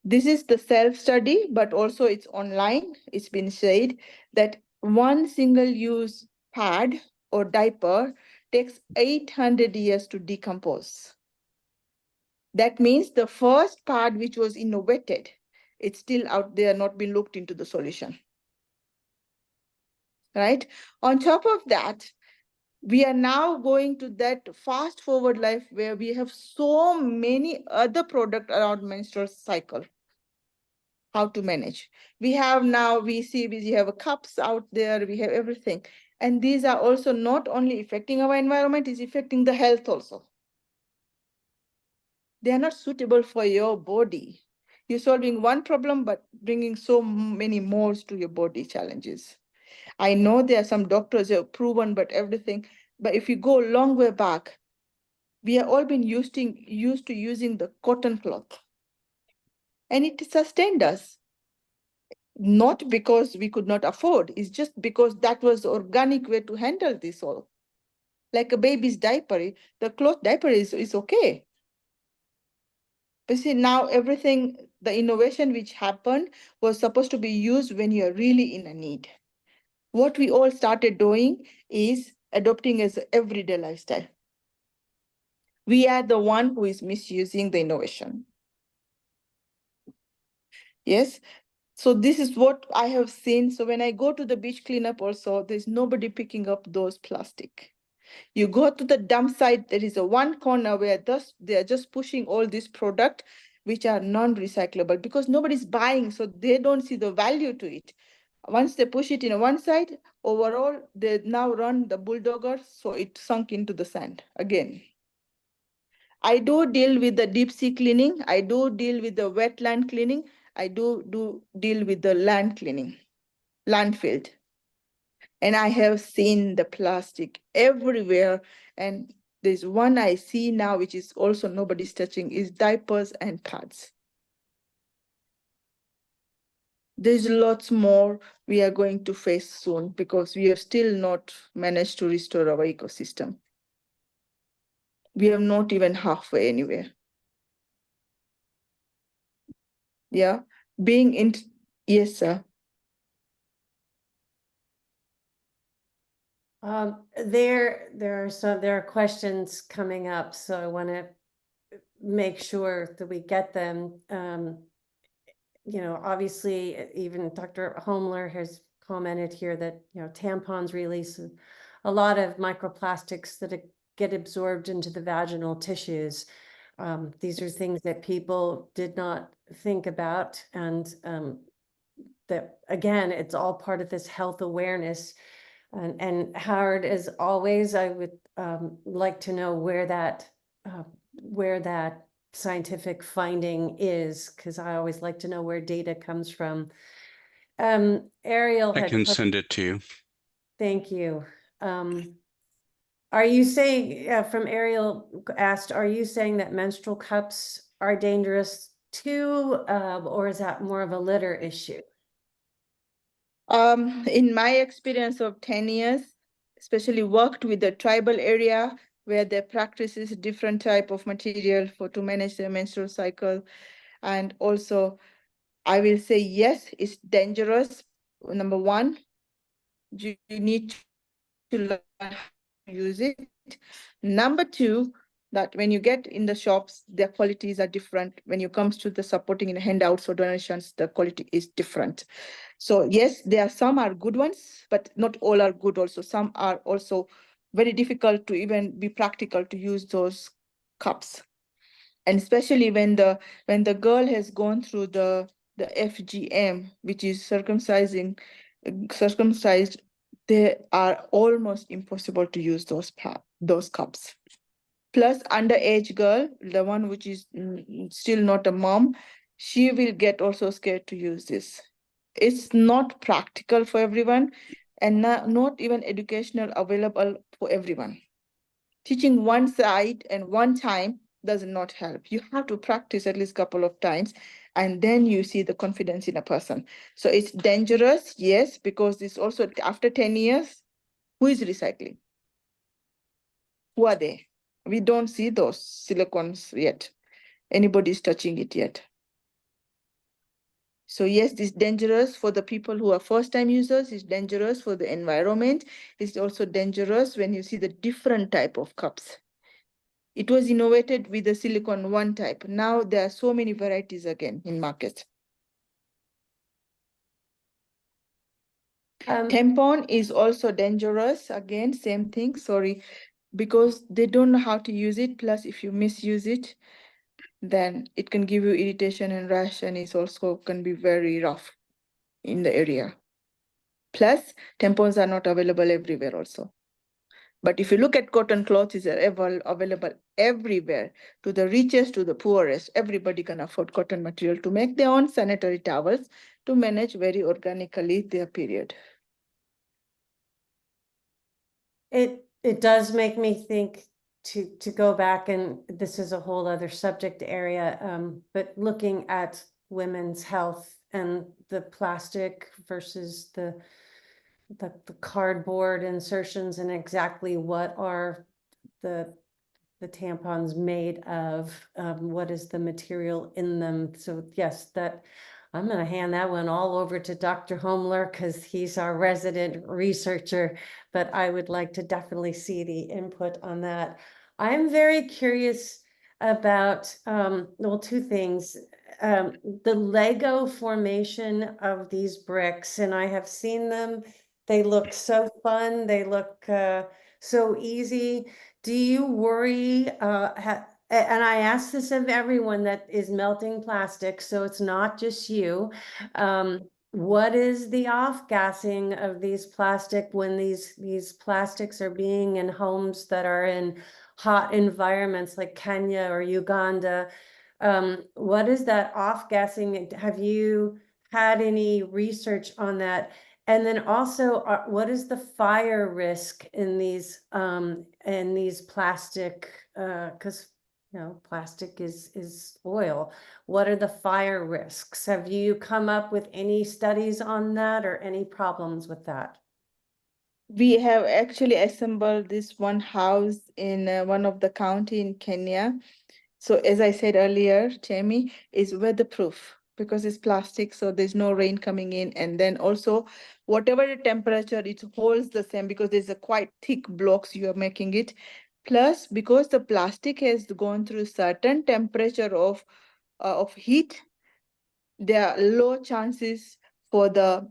This is the self-study, but also it's online. It's been said that one single-use pad or diaper takes 800 years to decompose. That means the first pad which was innovated, it's still out there, not been looked into the solution. Right? On top of that, we are now going to that fast forward life where we have so many other products around menstrual cycle. How to manage. We have now, we have cups out there, we have everything. And these are also not only affecting our environment, it's affecting the health also. They are not suitable for your body. You're solving one problem, but bringing so many more to your body challenges. I know there are some doctors who have proven, but everything, but if you go a long way back, we have all been used to using the cotton cloth. And it sustained us. Not because we could not afford, it's just because that was the organic way to handle this all. Like a baby's diaper, the cloth diaper is okay. But see, now everything, the innovation which happened was supposed to be used when you're really in a need. What we all started doing is adopting as an everyday lifestyle. We are the one who is misusing the innovation. Yes. So this is what I have seen. So when I go to the beach cleanup also, there's nobody picking up those plastic. You go to the dump site, there is a one corner where they are just pushing all this product, which are non-recyclable because nobody's buying, so they don't see the value to it. Once they push it in one side, overall, they now run the bulldozer, so it sunk into the sand again. I do deal with the deep sea cleaning. I do deal with the wetland cleaning. I do deal with the land cleaning, landfill. And I have seen the plastic everywhere. And there's one I see now, which is also nobody's touching, is diapers and pads. There's lots more we are going to face soon because we have still not managed to restore our ecosystem. We are not even halfway anywhere. Yeah, yes, sir. There are questions coming up, so I want to make sure that we get them. You know, obviously, even Dr. Homler has commented here that, you know, tampons release a lot of microplastics that get absorbed into the vaginal tissues. These are things that people did not think about, and that, again, it's all part of this health awareness. And Howard, as always, I would like to know where that scientific finding is, because I always like to know where data comes from. Ariel I had can send it to you. Thank you. Are you saying, from Ariel asked, are you saying that menstrual cups are dangerous too, or is that more of a litter issue? In my experience of 10 years, especially worked with the tribal area where they practices different type of material to manage their menstrual cycle. And also I will say yes, it's dangerous. Number one, you need to learn how to use it. Number two, that when you get in the shops, their qualities are different. When you comes to the supporting in handouts or donations, the quality is different. So yes, there are some are good ones, but not all are good also. Some are also very difficult to even be practical to use those cups. And especially when the girl has gone through the FGM, which is circumcised, they are almost impossible to use those cups. Plus underage girl, the one which is still not a mom, she will get also scared to use this. It's not practical for everyone and not even educational available for everyone. Teaching one side and one time does not help. You have to practice at least a couple of times and then you see the confidence in a person. So it's dangerous, yes, because it's also after 10 years, who is recycling? Who are they? We don't see those silicons yet. Anybody's touching it yet. So yes, it's dangerous for the people who are first-time users. It's dangerous for the environment. It's also dangerous when you see the different type of cups. It was innovated with the silicone one type. Now there are so many varieties again in market. Tampon is also dangerous. Again, same thing, sorry, because they don't know how to use it. Plus, if you misuse it, then it can give you irritation and rash, and it's also can be very rough in the area. Plus, tampons are not available everywhere also. But if you look at cotton cloths, is available everywhere, to the richest, to the poorest. Everybody can afford cotton material to make their own sanitary towels to manage very organically their period. It does make me think to go back, and this is a whole other subject area, but looking at women's health and the plastic versus the cardboard insertions and exactly what are the tampons made of, what is the material in them. So yes, that I'm going to hand that one all over to Dr. Homler because he's our resident researcher, but I would like to definitely see the input on that. I'm very curious about, well, two things. The Lego formation of these bricks, and I have seen them. They look so fun. They look so easy. Do you worry, and I ask this of everyone that is melting plastic, so it's not just you. What is the off-gassing of these plastic when these plastics are being in homes that are in hot environments like Kenya or Uganda? What is that off-gassing? Have you had any research on that? And then also, what is the fire risk in these plastic? Because you know, plastic is oil. What are the fire risks? Have you come up with any studies on that or any problems with that? We have actually assembled this one house in one of the county in Kenya. So as I said earlier, Jamie, is weatherproof because it's plastic, so there's no rain coming in. And then also, whatever the temperature, it holds the same because there's a quite thick blocks you are making it. Plus, because the plastic has gone through certain temperature of heat, there are low chances for the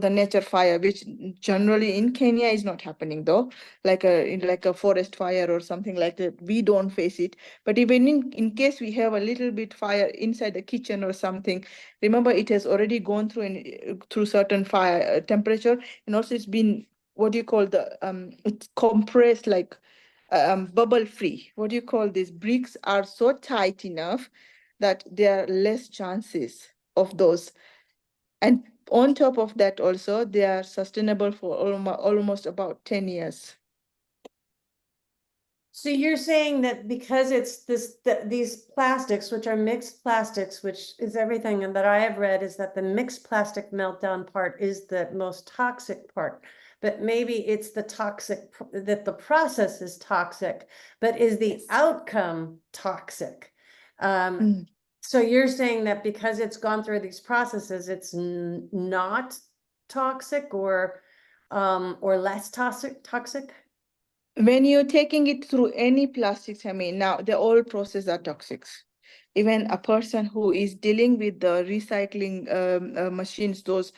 nature fire, which generally in Kenya is not happening though, like a forest fire or something like that. We don't face it. But even in case we have a little bit fire inside the kitchen or something, remember it has already gone through certain fire temperature, and also it's been, what do you call it's compressed, like bubble free. What do you call this? Bricks are so tight enough that there are less chances of those. And on top of that also, they are sustainable for almost about 10 years. So you're saying that because it's these plastics, which are mixed plastics, which is everything that I have read, is that the mixed plastic meltdown part is the most toxic part. But maybe it's the toxic, that the process is toxic, but is the outcome toxic? So you're saying that because it's gone through these processes, it's not toxic or less toxic? When you're taking it through any plastics, I mean, now the all processes are toxic. Even a person who is dealing with the recycling machines, those,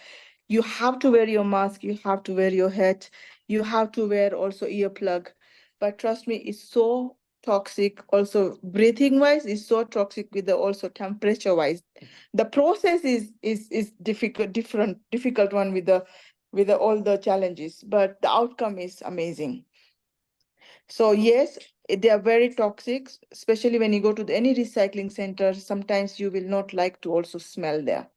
you have to wear your mask, you have to wear your hat, you have to wear also earplug. But trust me, it's so toxic. Also, breathing wise, is so toxic with the also temperature wise. The process is difficult one with the all the challenges, but the outcome is amazing. So yes, they are very toxic, especially when you go to any recycling center. Sometimes you will not like to also smell there.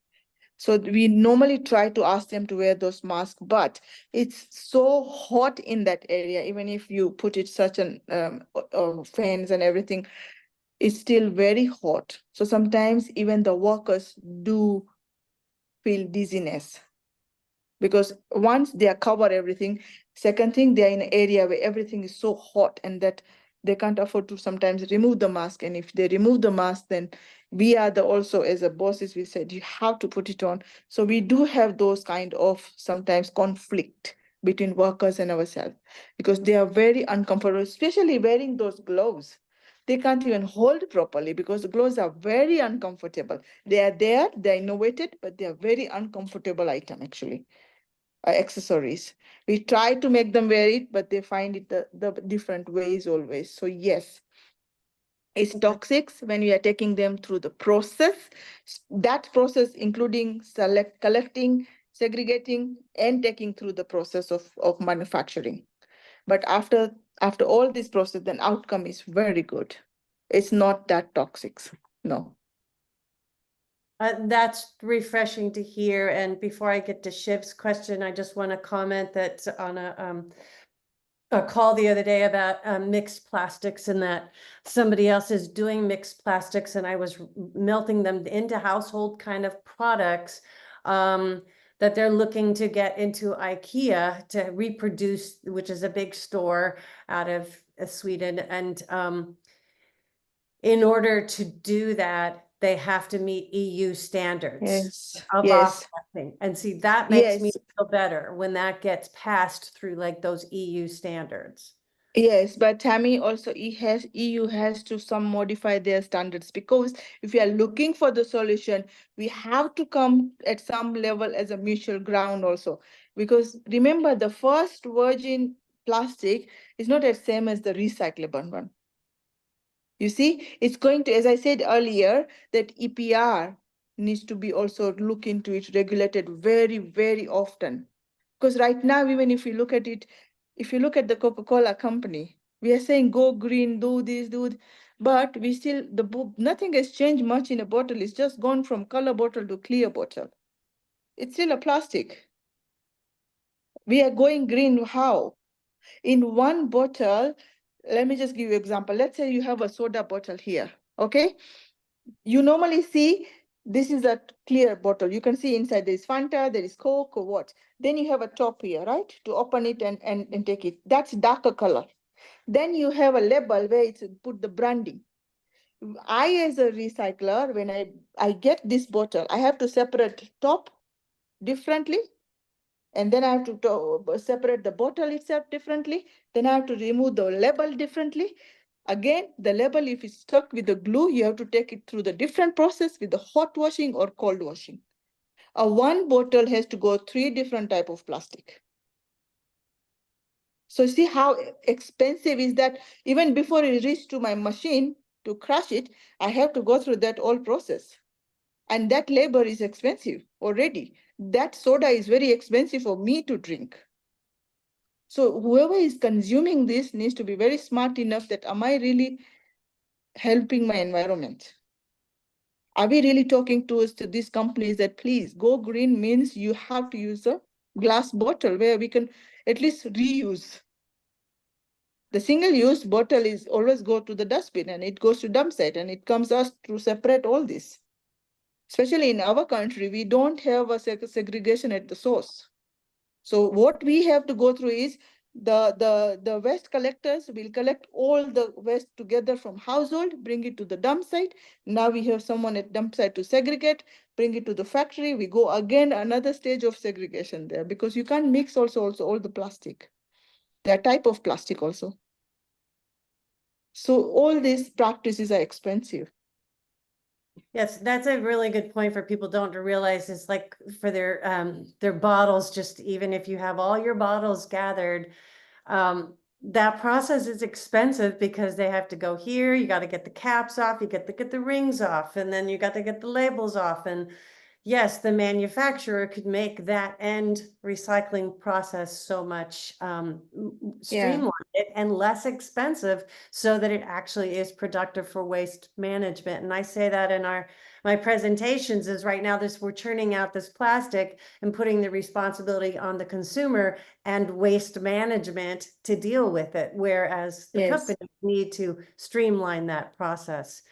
So we normally try to ask them to wear those masks, but it's so hot in that area. Even if you put it such an fans and everything, it's still very hot. So sometimes even the workers do feel dizziness, because once they are covered everything, second thing, they are in an area where everything is so hot and that they can't afford to sometimes remove the mask. And if they remove the mask, then we are also as a bosses, we said you have to put it on. So we do have those kind of sometimes conflict between workers and ourselves, because they are very uncomfortable, especially wearing those gloves. They can't even hold properly because the gloves are very uncomfortable. They are there, they're innovated, but they are very uncomfortable item actually. Accessories. We try to make them wear it, but they find it the different ways always. So yes, it's toxic when we are taking them through the process. That process including collecting, segregating, and taking through the process of manufacturing. But after all this process, then outcome is very good. It's not that toxic. No. That's refreshing to hear. And before I get to Shiv's question, I just want to comment that on a call the other day about mixed plastics, and that somebody else is doing mixed plastics, and I was melting them into household kind of products that they're looking to get into IKEA to reproduce, which is a big store out of Sweden. And in order to do that, they have to meet EU standards. Yes. Of Yes. offsetting. And see, that makes me Yes. feel better when that gets passed through like those EU standards. Yes, but Tammy, also EU has to some modify their standards, because if we are looking for the solution, we have to come at some level as a mutual ground also. Because remember, the first virgin plastic is not the same as the recyclable one. You see, it's going to, as I said earlier, that EPR needs to be also look into it, regulated very, very often. Because right now, even if you look at it, if you look at the Coca-Cola company, we are saying go green, do this, but we still, nothing has changed much in a bottle. It's just gone from color bottle to clear bottle. It's still a plastic. We are going green, how? In one bottle, let me just give you an example. Let's say you have a soda bottle here, okay? You normally see this is a clear bottle. You can see inside there is Fanta, there is Coke or what. Then you have a top here, right? To open it and take it. That's darker color. Then you have a label where it's put the branding. I, as a recycler, when I get this bottle, I have to separate top differently. And then I have to separate the bottle itself differently. Then I have to remove the label differently. Again, the label, if it's stuck with the glue, you have to take it through the different process with the hot washing or cold washing. One bottle has to go 3 different type of plastic. So see how expensive is that? Even before it reaches to my machine to crush it, I have to go through that whole process. And that labor is expensive already. That soda is very expensive for me to drink. So whoever is consuming this needs to be very smart enough that, am I really helping my environment? Are we really talking to these companies that please go green means you have to use a glass bottle where we can at least reuse. The single-use bottle is always go to the dustbin and it goes to dump site and it comes us to separate all this. Especially in our country, we don't have a segregation at the source. So what we have to go through is the waste collectors will collect all the waste together from household, bring it to the dump site. Now we have someone at dump site to segregate, bring it to the factory. We go again another stage of segregation there, because you can't mix also all the plastic. There are type of plastic also. So all these practices are expensive. Yes, that's a really good point for people don't realize. It's like for their bottles, just even if you have all your bottles gathered, that process is expensive because they have to go here, you got to get the caps off, you get to get the rings off, and then you got to get the labels off. And yes, the manufacturer could make that end recycling process so much streamlined and less expensive, so that it actually is productive for waste management. And I say that in my presentations is right now we're churning out this plastic and putting the responsibility on the consumer and waste management to deal with it, whereas the companies need to streamline that process.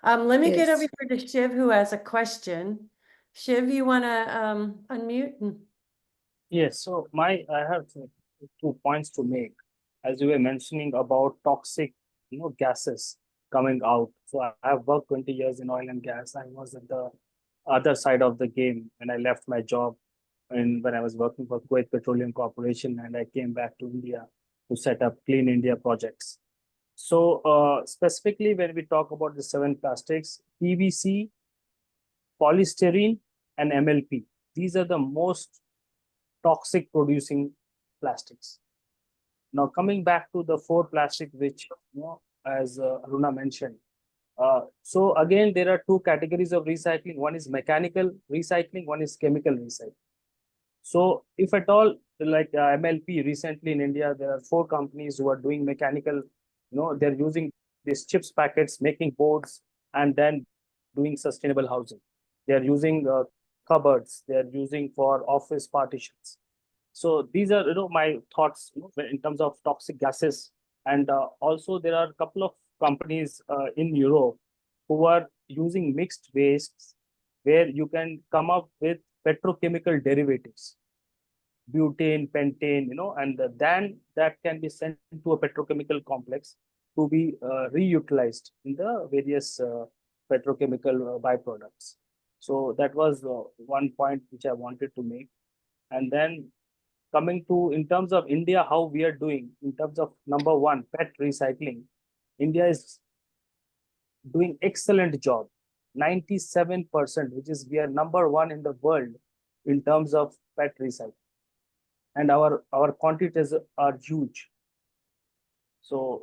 Let me get over here to Shiv, who has a question. Shiv, you want to unmute? Yes, so I have 2 points to make. As you were mentioning about toxic, gases coming out. So I have worked 20 years in oil and gas. I was at the other side of the game when I left my job when I was working for Kuwait Petroleum Corporation, and I came back to India to set up Clean India projects. So specifically when we talk about the 7 plastics, PVC, polystyrene, and MLP, these are the most toxic producing plastics. Now coming back to the 4 plastic, which as Aruna mentioned. So again, there are 2 categories of recycling. One is mechanical recycling, one is chemical recycling. So if at all, like MLP, recently in India, there are 4 companies who are doing mechanical, they're using these chips packets, making boards, and then doing sustainable housing. They're using cupboards, they're using for office partitions. So these are, my thoughts in terms of toxic gases. And also there are a couple of companies in Europe who are using mixed wastes, where you can come up with petrochemical derivatives, butane, pentane, and then that can be sent to a petrochemical complex to be reutilized in the various petrochemical byproducts. So that was one point which I wanted to make. And then coming to, in terms of India, how we are doing in terms of number 1, PET recycling. India is doing excellent job, 97%, which is we are number 1 in the world in terms of PET recycling. And our quantities are huge. So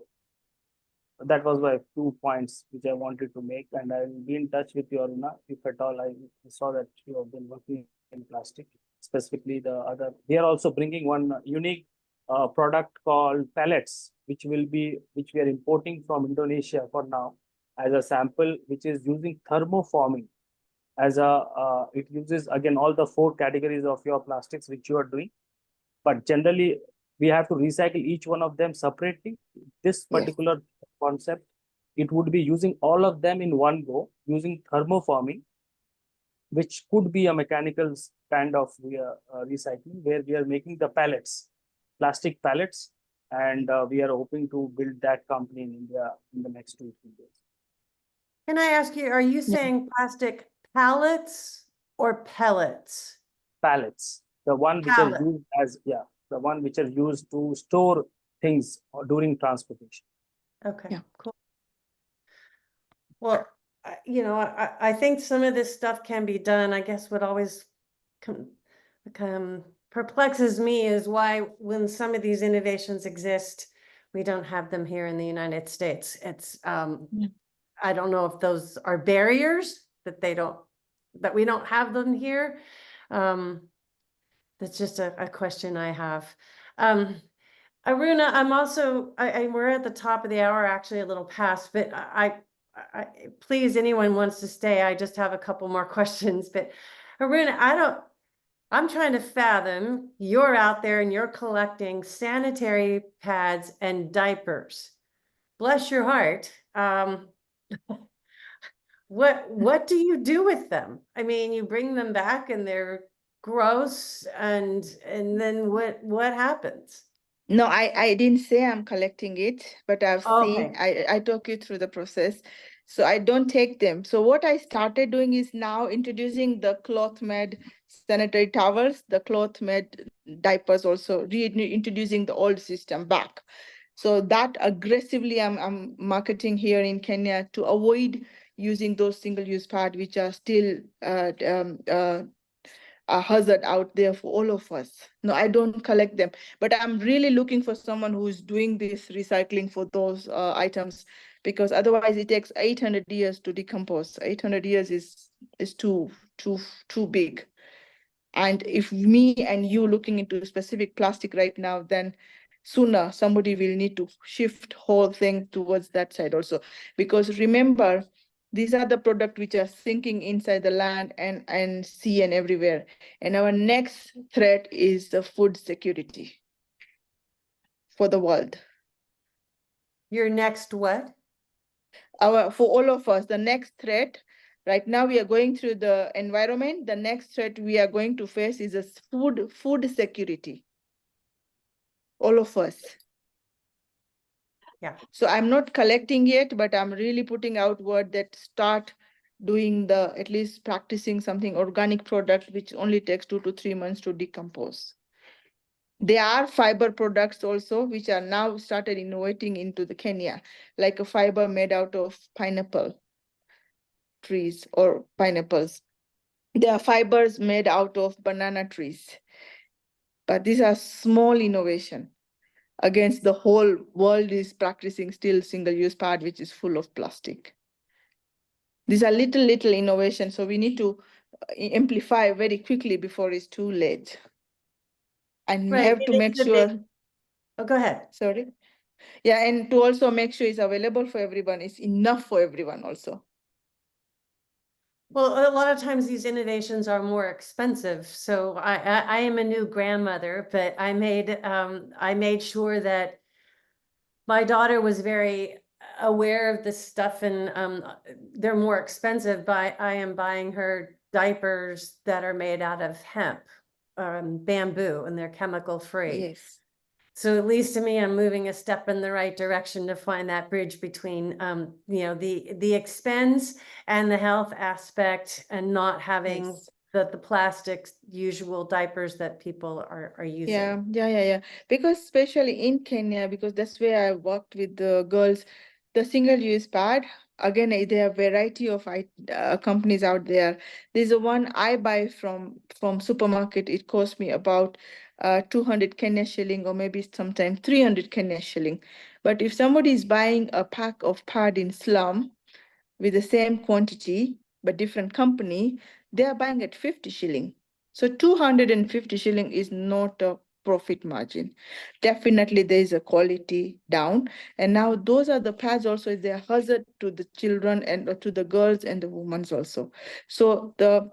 that was my 2 points which I wanted to make, and I will be in touch with you, Aruna, if at all. I saw that you have been working in plastic, specifically the other. They are also bringing one unique product called pellets, which we are importing from Indonesia for now as a sample, which is using thermoforming as it uses again all the 4 categories of your plastics which you are doing, but generally we have to recycle each one of them separately. This particular concept, it would be using all of them in one go, using thermoforming, which could be a mechanical kind of recycling, where we are making the pallets, plastic pallets, and we are hoping to build that company in India in the next 2 to 3 years. Can I ask you, are you saying plastic pallets or pellets? Pallets, the one which are used as, the one which are used to store things during transportation. Okay, cool. Well, I think some of this stuff can be done. I guess what always perplexes me is why, when some of these innovations exist, we don't have them here in the United States. It's I don't know if those are barriers that we don't have them here. That's just a question I have. Aruna, I'm also, we're at the top of the hour, actually a little past, but I please, anyone wants to stay, I just have a couple more questions. But Aruna, I'm trying to fathom, you're out there and you're collecting sanitary pads and diapers. Bless your heart. What do you do with them? I mean, you bring them back and they're gross, and then what happens? No, I didn't say I'm collecting it, but I've seen, Okay. I took you through the process. So I don't take them. So what I started doing is now introducing the cloth made sanitary towels, the cloth made diapers, also reintroducing the old system back. So that aggressively I'm marketing here in Kenya to avoid using those single-use pad, which are still a hazard out there for all of us. No, I don't collect them, but I'm really looking for someone who's doing this recycling for those items, because otherwise it takes 800 years to decompose. 800 years is too big. And if me and you looking into specific plastic right now, then sooner somebody will need to shift whole thing towards that side also. Because remember, these are the products which are sinking inside the land and sea and everywhere. And our next threat is the food security for the world. Your next what? For all of us, the next threat, right now we are going through the environment. The next threat we are going to face is a food security. All of us. Yeah. So I'm not collecting yet, but I'm really putting out word that start doing at least practicing something organic product, which only takes 2 to 3 months to decompose. There are fiber products also, which are now started innovating into the Kenya, like a fiber made out of pineapple trees or pineapples. There are fibers made out of banana trees. But these are small innovation against the whole world is practicing still single-use pad, which is full of plastic. These are little innovation, so we need to amplify very quickly before it's too late. And Right, have to it make is a sure. big- Oh, go ahead. Sorry. Yeah, and to also make sure it's available for everyone, it's enough for everyone also. Well, a lot of times these innovations are more expensive. So I am a new grandmother, but I made sure that my daughter was very aware of this stuff, and they're more expensive. But I am buying her diapers that are made out of hemp, bamboo, and they're chemical free. Yes. So at least to me, I'm moving a step in the right direction to find that bridge between, the expense and the health aspect, and not having Yes. the plastic usual diapers that people are using. Yeah. Because especially in Kenya, because that's where I worked with the girls, the single-use pad, again, there are a variety of companies out there. There's a one I buy from supermarket. It costs me about 200 Kenya shilling, or maybe sometimes 300 Kenya shilling. But if somebody is buying a pack of pad in slum with the same quantity, but different company, they are buying at 50 shilling. So 250 shilling is not a profit margin. Definitely there is a quality down. And now those are the pads also, they're hazard to the children and to the girls and the women also. So the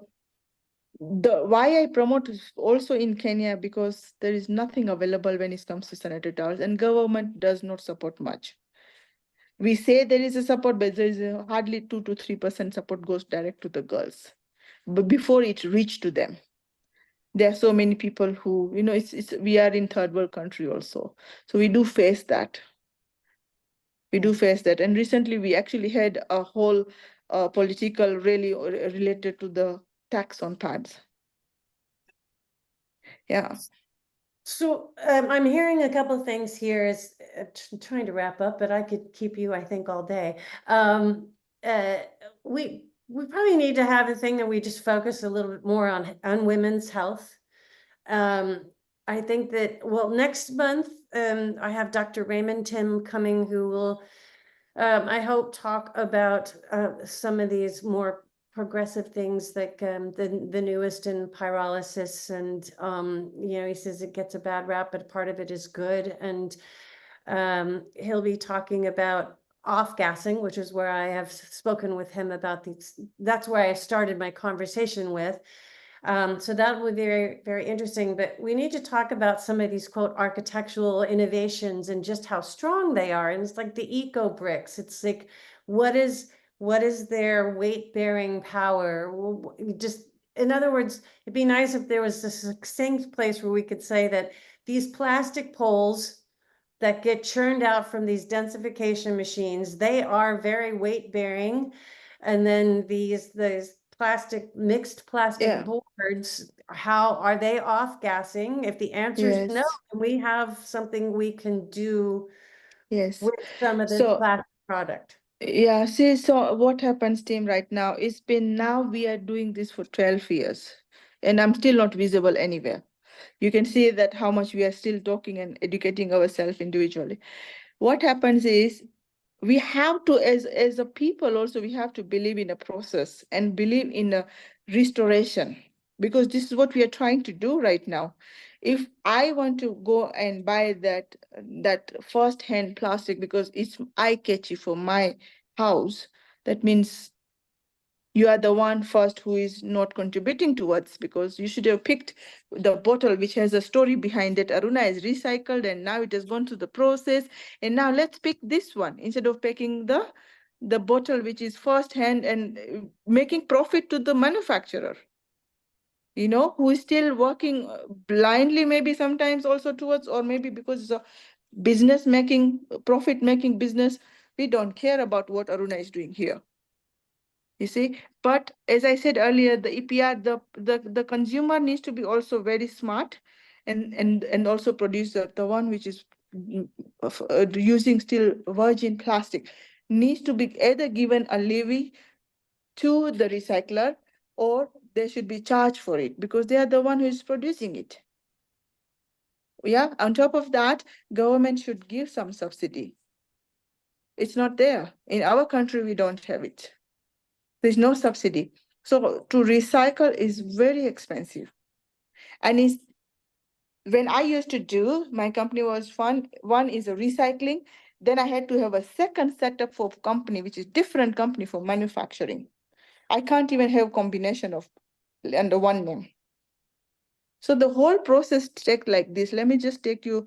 why I promote is also in Kenya, because there is nothing available when it comes to sanitary towels, and government does not support much. We say there is a support, but there is hardly 2 to 3% support goes direct to the girls, but before it reach to them. There are so many people who, we are in third world country also. So we do face that. And recently we actually had a whole political rally related to the tax on pads. Yeah. So I'm hearing a couple things here. Is trying to wrap up, but I could keep you, I think, all day. We probably need to have a thing that we just focus a little bit more on women's health. I think that, well, next month I have Dr. Raymond Tim coming, who will, I hope, talk about some of these more progressive things, like the newest in pyrolysis, and he says it gets a bad rap, but part of it is good. And he'll be talking about off-gassing, which is where I have spoken with him about these. That's where I started my conversation with. So that will be very, very interesting. But we need to talk about some of these, quote, architectural innovations and just how strong they are. And it's like the eco bricks. It's like, what is their weight-bearing power? Just, in other words, it'd be nice if there was a succinct place where we could say that these plastic poles that get churned out from these densification machines, they are very weight bearing. And then these mixed plastic Yeah. boards, how are they off gassing? If the answer is no, Yes. then we have something we can do Yes. with some of this So plastic product. yeah, see, so what happens, team, right now, it's been now we are doing this for 12 years and I'm still not visible anywhere. You can see that how much we are still talking and educating ourselves individually. What happens is we have to, as a people also, we have to believe in a process and believe in a restoration, because this is what we are trying to do right now. If I want to go and buy that first-hand plastic because it's eye-catchy for my house, that means you are the one first who is not contributing towards, because you should have picked the bottle which has a story behind it. Aruna is recycled and now it has gone through the process. And now let's pick this one instead of picking the bottle which is first hand and making profit to the manufacturer, you know, who is still working blindly, maybe sometimes also towards, or maybe because it's a business making, profit making business. We don't care about what Aruna is doing here. You see, but as I said earlier, the EPR, the consumer needs to be also very smart and also produce the one which is using still virgin plastic needs to be either given a levy to the recycler, or they should be charged for it because they are the one who is producing it. Yeah, on top of that, government should give some subsidy. It's not there. In our country, we don't have it. There's no subsidy. So to recycle is very expensive. And it's, when I used to do, my company was fun. One is a recycling. Then I had to have a second setup for company, which is different company for manufacturing. I can't even have combination of under one name. So the whole process take like this. Let me just take you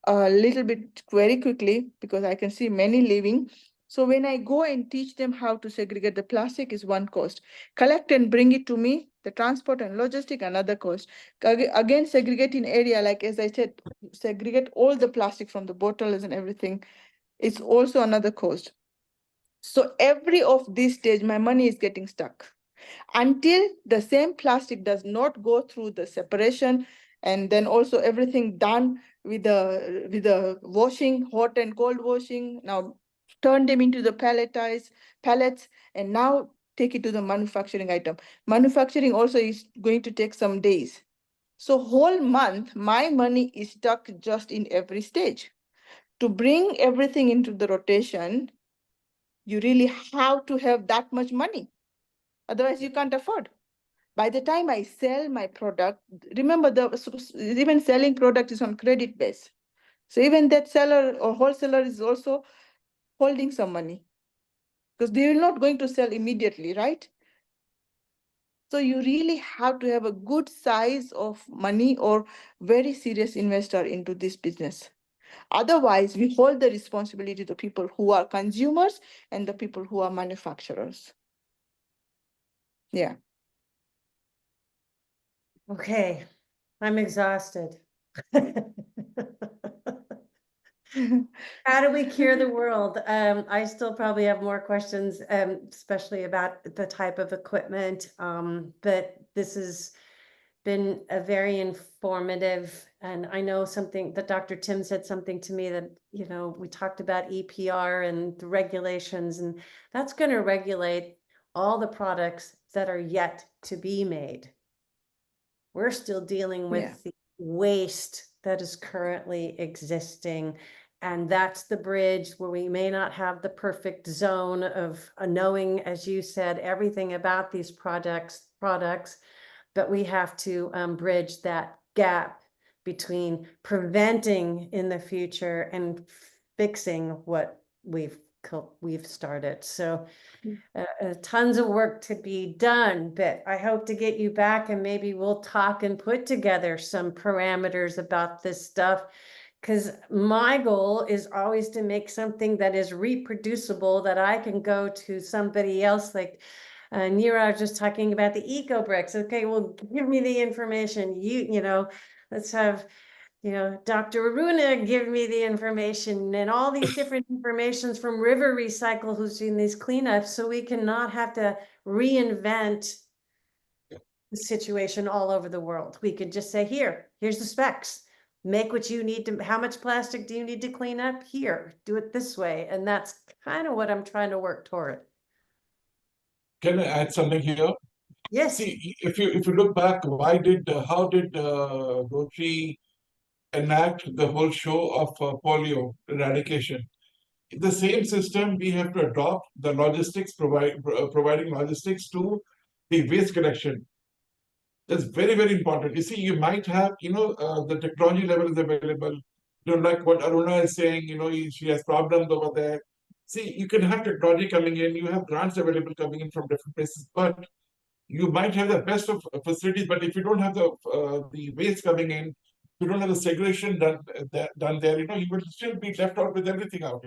a little bit very quickly because I can see many leaving. So when I go and teach them how to segregate the plastic is one cost. Collect and bring it to me, the transport and logistic, another cost. Again, segregate in area, like as I said, segregate all the plastic from the bottles and everything. It's also another cost. So every of this stage, my money is getting stuck. Until the same plastic does not go through the separation and then also everything done with the washing, hot and cold washing, now turn them into the pellets, and now take it to the manufacturing item. Manufacturing also is going to take some days. So whole month, my money is stuck just in every stage. To bring everything into the rotation, you really have to have that much money. Otherwise, you can't afford. By the time I sell my product, remember even selling product is on credit base. So even that seller or wholesaler is also holding some money because they are not going to sell immediately, right? So you really have to have a good size of money or very serious investor into this business. Otherwise, we hold the responsibility to the people who are consumers and the people who are manufacturers. Yeah. Okay, I'm exhausted. How do we cure the world? I still probably have more questions, especially about the type of equipment. But this has been a very informative, and I know something that Dr. Tim said something to me that, you know, we talked about EPR and the regulations, and that's going to regulate all the products that are yet to be made. We're still dealing with the waste that is currently existing. And that's the bridge where we may not have the perfect zone of knowing, as you said, everything about these products, but we have to bridge that gap between preventing in the future and fixing what we've started. So tons of work to be done, but I hope to get you back and maybe we'll talk and put together some parameters about this stuff. Because my goal is always to make something that is reproducible, that I can go to somebody else, like Neeraj just talking about the eco bricks. Okay, well, give me the information. You know, let's have You know, Dr. Aruna give me the information and all these different informations from River Recycle who's doing these cleanups, so we cannot have to reinvent the situation all over the world. We could just say, here's the specs. Make what you need to, how much plastic do you need to clean up? Here, do it this way. And that's kind of what I'm trying to work toward. Can I add something here? Yes. See, if you look back, how did Rotary enact the whole show of polio eradication? The same system we have to adopt, the logistics providing logistics to the waste collection. That's very, very important. You see, you might have, the technology level is available. Like what Aruna is saying, she has problems over there. See, you can have technology coming in, you have grants available coming in from different places, but you might have the best of facilities, but if you don't have the waste coming in, you don't have the segregation done there, you will still be left out with everything out,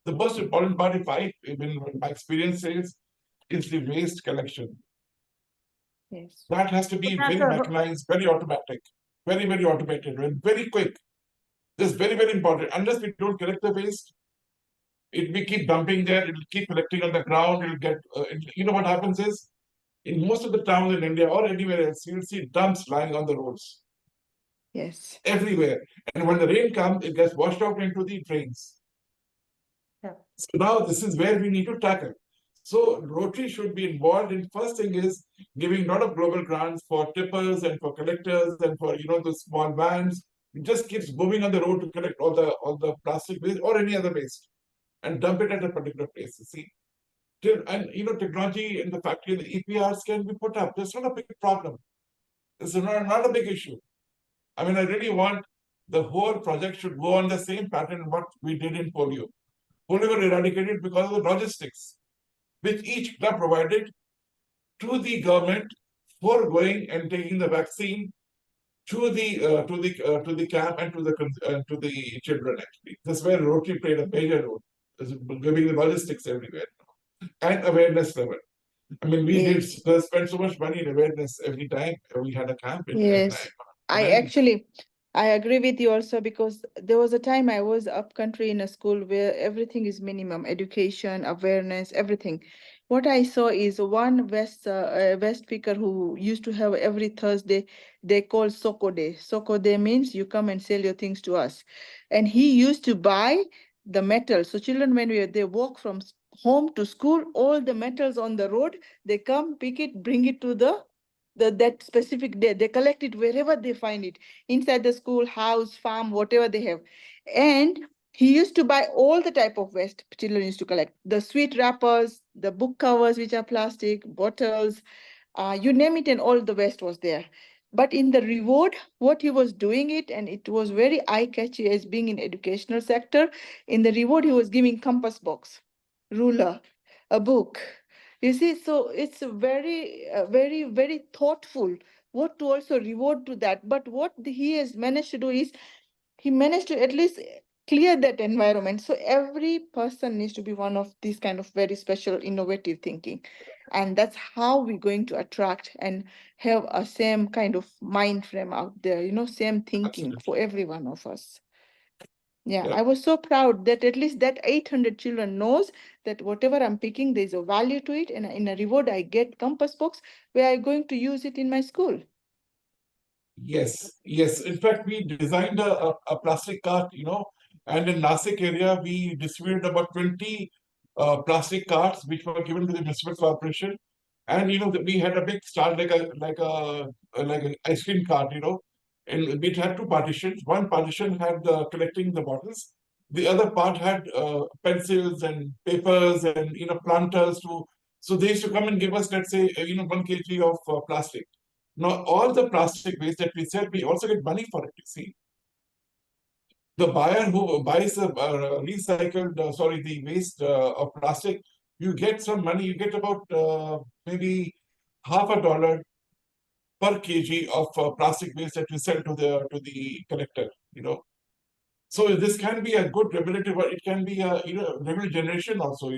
The most important part, my experience is the waste collection. Yes. That has to be very mechanized, very automatic, very, very automated, and very quick. This is very, very important. Unless we don't collect the waste, we keep dumping there, it'll keep collecting on the ground, it'll get, what happens is, in most of the towns in India or anywhere else, you'll see dumps lying on the roads. Yes. Everywhere. And when the rain comes, it gets washed out into the drains. Yeah. So now this is where we need to tackle. So Rotary should be involved in, first thing is giving a lot of global grants for tippers and for collectors and for, the small vans. It just keeps moving on the road to collect all the plastic waste or any other waste and dump it at a particular place, you see. And, technology in the factory, the EPRs can be put up. That's not a big problem. It's not a big issue. I mean, I really want the whole project should go on the same pattern what we did in polio. Polio got eradicated because of the logistics, which each club provided to the government for going and taking the vaccine to the camp and to the children. Actually, that's where Rotary played a major role, giving the logistics everywhere and awareness level. I mean, we did spend so much money in awareness every time we had a camp. Yes, I agree with you also, because there was a time I was up country in a school where everything is minimum, education, awareness, everything. What I saw is one West speaker who used to have every Thursday, they call Soko Day. Soko Day means you come and sell your things to us. And he used to buy the metal. So children, when they walk from home to school, all the metals on the road, they come, pick it, bring it to that specific day. They collect it wherever they find it, inside the school, house, farm, whatever they have. And he used to buy all the type of waste children used to collect. The sweet wrappers, the book covers, which are plastic, bottles, you name it, and all the waste was there. But in the reward, what he was doing it, and it was very eye-catchy as being in educational sector, in the reward, he was giving compass box, ruler, a book. You see, so it's very, very thoughtful what to also reward to that. But what he has managed to do is, he managed to at least clear that environment. So every person needs to be one of these kind of very special, innovative thinking. And that's how we're going to attract and have a same kind of mind frame out there, same thinking for every one of us. Yeah, I was so proud that at least that 800 children knows that whatever I'm picking, there's a value to it. And in a reward, I get compass box where I'm going to use it in my school. Yes. In fact, we designed a plastic cart, and in Nasik area, we distributed about 20 plastic carts, which were given to the municipal corporation. And, we had a big start like an ice cream cart, and it had two partitions. One partition had collecting the bottles. The other part had pencils and papers and, planters so they used to come and give us, let's say, 1 kg of plastic. Now, all the plastic waste that we sell, we also get money for it, you see. The buyer who buys the the waste of plastic, you get some money, you get about maybe $0.50 per kg of plastic waste that we sell to the collector, So this can be a good remunerative, it can be a revenue generation also,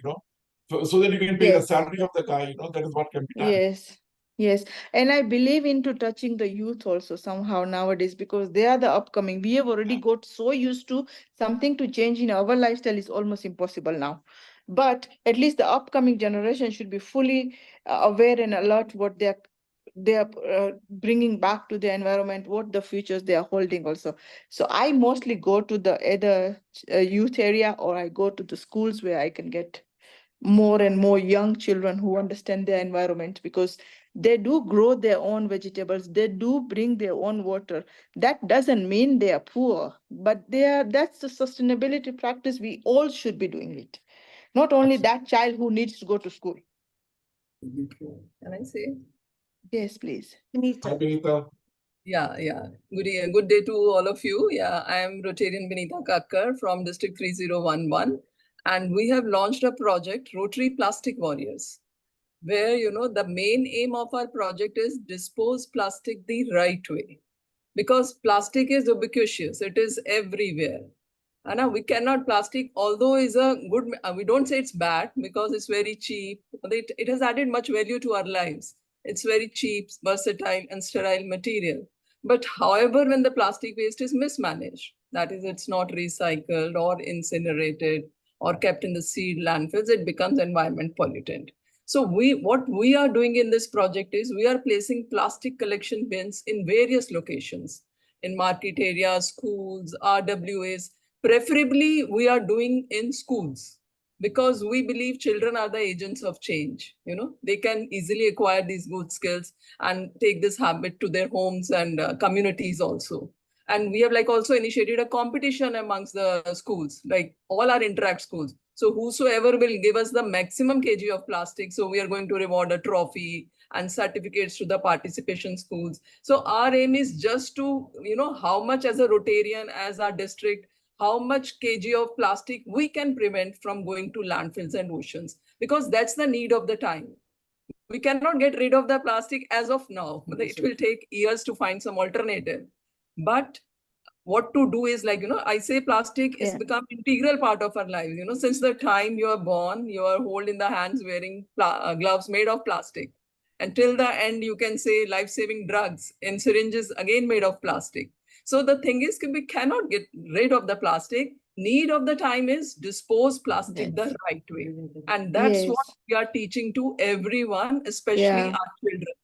so that you can pay the salary of the guy, that is what can be done. Yes. Yes, and I believe into touching the youth also somehow nowadays because they are the upcoming. We have already got so used to something to change in our lifestyle is almost impossible now. But at least the upcoming generation should be fully aware and alert what they are bringing back to the environment, what the futures they are holding also. So I mostly go to the either youth area or I go to the schools where I can get more and more young children who understand their environment because they do grow their own vegetables, they do bring their own water. That doesn't mean they are poor, but that's the sustainability practice we all should be doing it. Not only that child who needs to go to school. Can I say? Yes, please. Hi, Benita. Yeah. Good day to all of you. Yeah, I am Rotarian Benita Kakkar from District 3011. And we have launched a project, Rotary Plastic Warriors, where, the main aim of our project is dispose plastic the right way. Because plastic is ubiquitous, it is everywhere. And we cannot plastic, although is a good, we don't say it's bad because it's very cheap. It has added much value to our lives. It's very cheap, versatile and sterile material. But however, when the plastic waste is mismanaged, that is, it's not recycled or incinerated or kept in the seed landfills, it becomes environment pollutant. So what we are doing in this project is we are placing plastic collection bins in various locations, in market areas, schools, RWAs. Preferably, we are doing in schools because we believe children are the agents of change. They can easily acquire these good skills and take this habit to their homes and communities also. And we have also initiated a competition amongst the schools, like all our interact schools. So whosoever will give us the maximum kg of plastic, so we are going to reward a trophy and certificates to the participation schools. So our aim is just to, how much as a Rotarian, as our district, how much kg of plastic we can prevent from going to landfills and oceans, because that's the need of the time. We cannot get rid of the plastic as of now. It will take years to find some alternative. But what to do is I say plastic is become integral part of our lives. Since the time you are born, you are holding the hands wearing gloves made of plastic. Until the end, you can say life-saving drugs in syringes again made of plastic. So the thing is, we cannot get rid of the plastic. Need of the time is dispose plastic the right way. And that's what we are teaching to everyone, especially our children.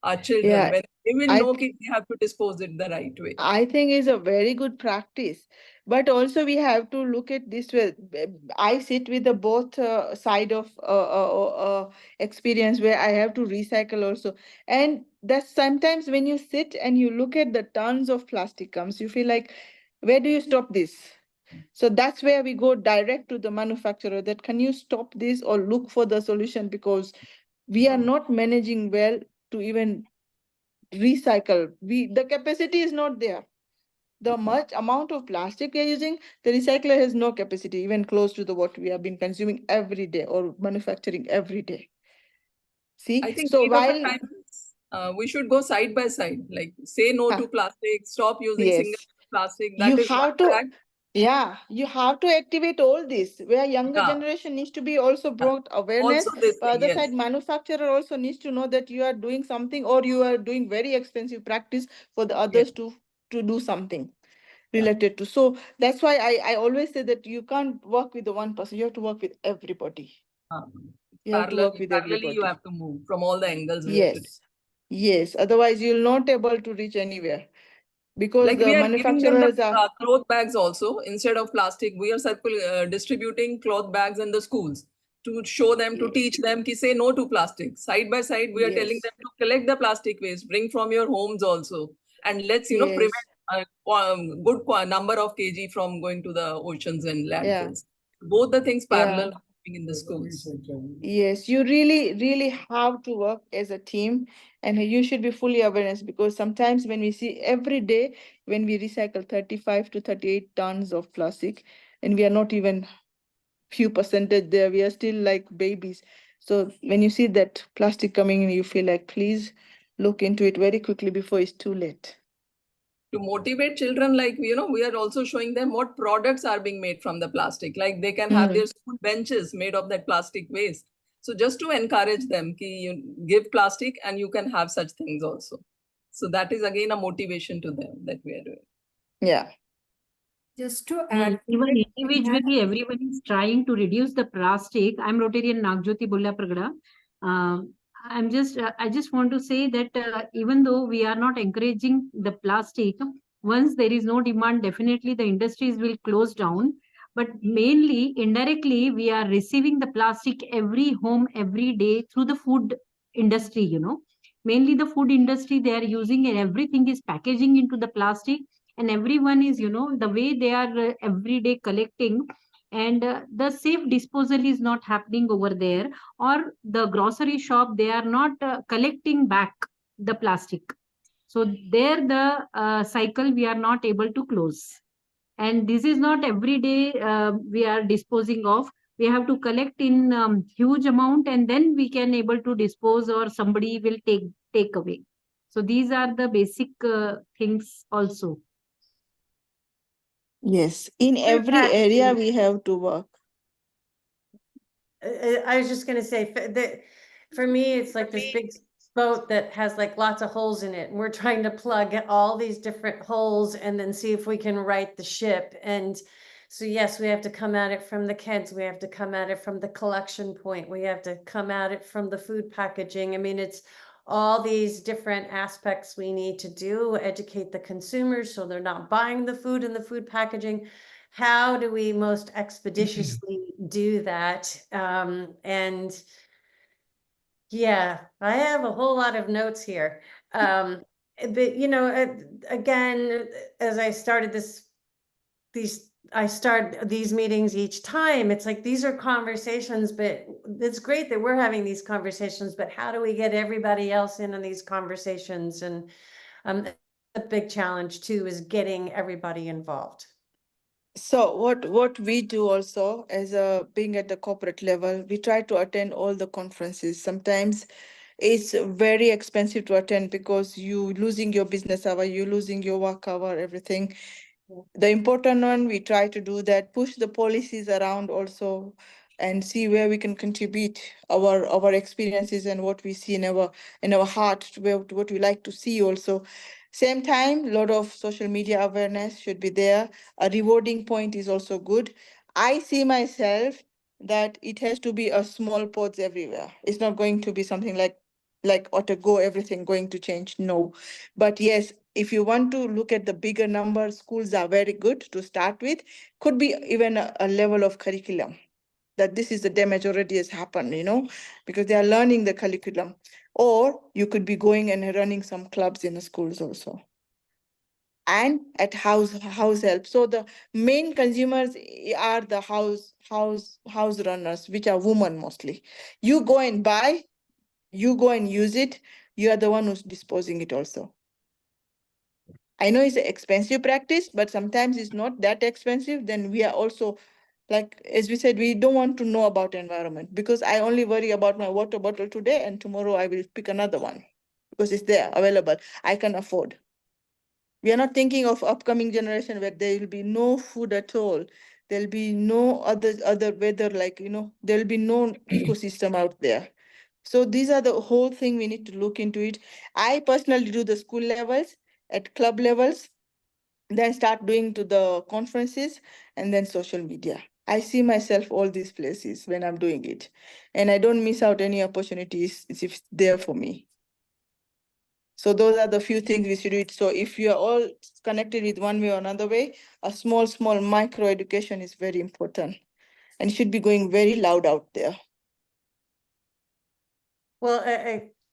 Our children, when they will know they have to dispose it the right way. I think it's a very good practice, but also we have to look at this way. I sit with the both side of experience where I have to recycle also. And that's sometimes when you sit and you look at the tons of plastic comes, you feel like, where do you stop this? So that's where we go direct to the manufacturer that can you stop this or look for the solution, because we are not managing well to even recycle. The capacity is not there. The much amount of plastic we are using, the recycler has no capacity even close to the what we have been consuming every day or manufacturing every day. See, I think so while we should go side by side, like say no to plastic, stop using single plastic. That you is have to, you have to activate all this, where younger generation needs to be also brought awareness. Also this But thing, other side, manufacturer also needs to know that you are doing something or you are doing very expensive practice for the others to do something related to. So that's why I always say that you can't work with the one person, you have to work with everybody. You have to work with everybody. You have to move from all the angles. Yes, otherwise you'll not able to reach anywhere. Because like the we are giving them manufacturers the, are cloth bags also. Instead of plastic, we are distributing cloth bags in the schools to show them, to teach them to say no to plastic. Side by side, we are telling them to collect the plastic waste, bring from your homes also. And let's, prevent a good number of kg from going to the oceans and landfills. Both the things parallel happening in the schools. Yes, you really have to work as a team, and you should be fully awareness, because sometimes when we see every day when we recycle 35 to 38 tons of plastic and we are not even few percentage there, we are still like babies. So when you see that plastic coming in, you feel like, please look into it very quickly before it's too late. To motivate children, like, we are also showing them what products are being made from the plastic. Like they can have their school benches made of that plastic waste. So just to encourage them, ki you give plastic and you can have such things also. So that is again a motivation to them that we are doing. Yeah. Just to add, Even individually, everyone is trying to reduce the plastic. I'm Rotarian Nagjoti Bulla Pragada. I just want to say that even though we are not encouraging the plastic, once there is no demand, definitely the industries will close down. But mainly, indirectly, we are receiving the plastic every home, every day through the food industry, you know. Mainly the food industry, they are using and everything is packaging into the plastic. And everyone is, you know, the way they are every day collecting, and the safe disposal is not happening over there, or the grocery shop, they are not collecting back the plastic. So there the cycle we are not able to close. And this is not every day we are disposing of. We have to collect in huge amount, and then we can able to dispose, or somebody will take away. So these are the basic things also. Yes, in every area we have to work. I was just gonna say, for me, it's like this big boat that has like lots of holes in it, and we're trying to plug all these different holes and then see if we can right the ship. And so yes, we have to come at it from the kids, we have to come at it from the collection point, we have to come at it from the food packaging. I mean, it's all these different aspects we need to do, educate the consumers so they're not buying the food and the food packaging. How do we most expeditiously do that? And yeah, I have a whole lot of notes here. But you know, again, as I started I start these meetings each time. It's like, these are conversations, but it's great that we're having these conversations, but how do we get everybody else in on these conversations? And a big challenge too is getting everybody involved. So what we do also as a being at the corporate level, we try to attend all the conferences. Sometimes it's very expensive to attend because you losing your business hour, you losing your work hour, everything. The important one, we try to do that, push the policies around also, and see where we can contribute our experiences and what we see in our heart, what we like to see also. Same time, a lot of social media awareness should be there. A rewarding point is also good. I see myself that it has to be a small pods everywhere. It's not going to be something like auto go, everything going to change. No. But yes, if you want to look at the bigger number, schools are very good to start with. Could be even a level of curriculum, that this is the damage already has happened, you know, because they are learning the curriculum. Or you could be going and running some clubs in the schools also. And at house help. So the main consumers are the house runners, which are women mostly. You go and buy, you go and use it, you are the one who's disposing it also. I know it's an expensive practice, but sometimes it's not that expensive. Then we are also, like, as we said, we don't want to know about environment, because I only worry about my water bottle today, and tomorrow I will pick another one because it's there available. I can afford. We are not thinking of upcoming generation where there will be no food at all. There'll be no other weather, like, you know, there'll be no ecosystem out there. So these are the whole thing we need to look into it. I personally do the school levels, at club levels, then start doing to the conferences, and then social media. I see myself all these places when I'm doing it, and I don't miss out any opportunities if it's there for me. So those are the few things we should do. So if you are all connected with one way or another way, a small micro education is very important, and should be going very loud out there. Well,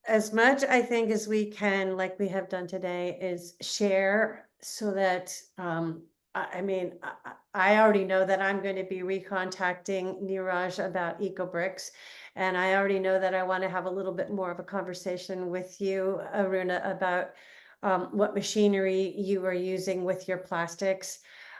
as much I think as we can, like we have done today, is share so that, I mean, I already know that I'm going to be recontacting Neeraj about EcoBricks, and I already know that I want to have a little bit more of a conversation with you, Aruna, about what machinery you are using with your plastics.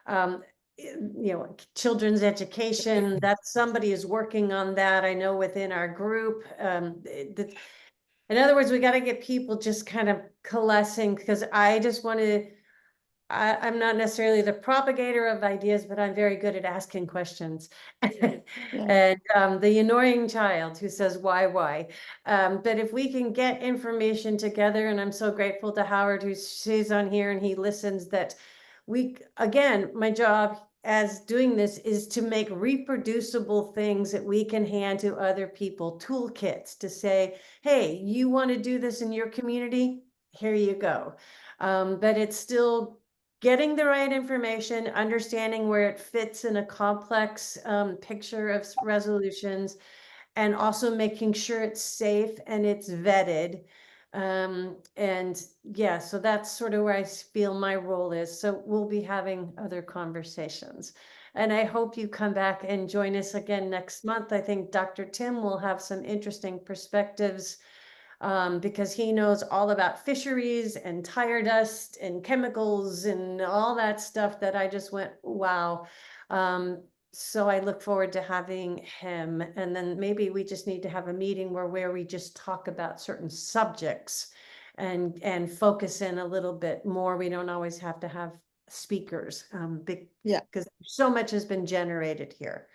You know, children's education, that somebody is working on that, I know, within our group. In other words, we got to get people just kind of coalescing, because I just want to, I'm not necessarily the propagator of ideas, but I'm very good at asking questions. And the annoying child who says, why? But if we can get information together, and I'm so grateful to Howard who's on here and he listens, that again, my job as doing this is to make reproducible things that we can hand to other people, toolkits to say, hey, you want to do this in your community? Here you go. But it's still getting the right information, understanding where it fits in a complex picture of resolutions, and also making sure it's safe and it's vetted. And yeah, so that's sort of where I feel my role is. So we'll be having other conversations. And I hope you come back and join us again next month. I think Dr. Tim will have some interesting perspectives because he knows all about fisheries and tire dust and chemicals and all that stuff that I just went, wow. So I look forward to having him. And then maybe we just need to have a meeting where we just talk about certain subjects and focus in a little bit more. We don't always have to have speakers because so much has been generated here.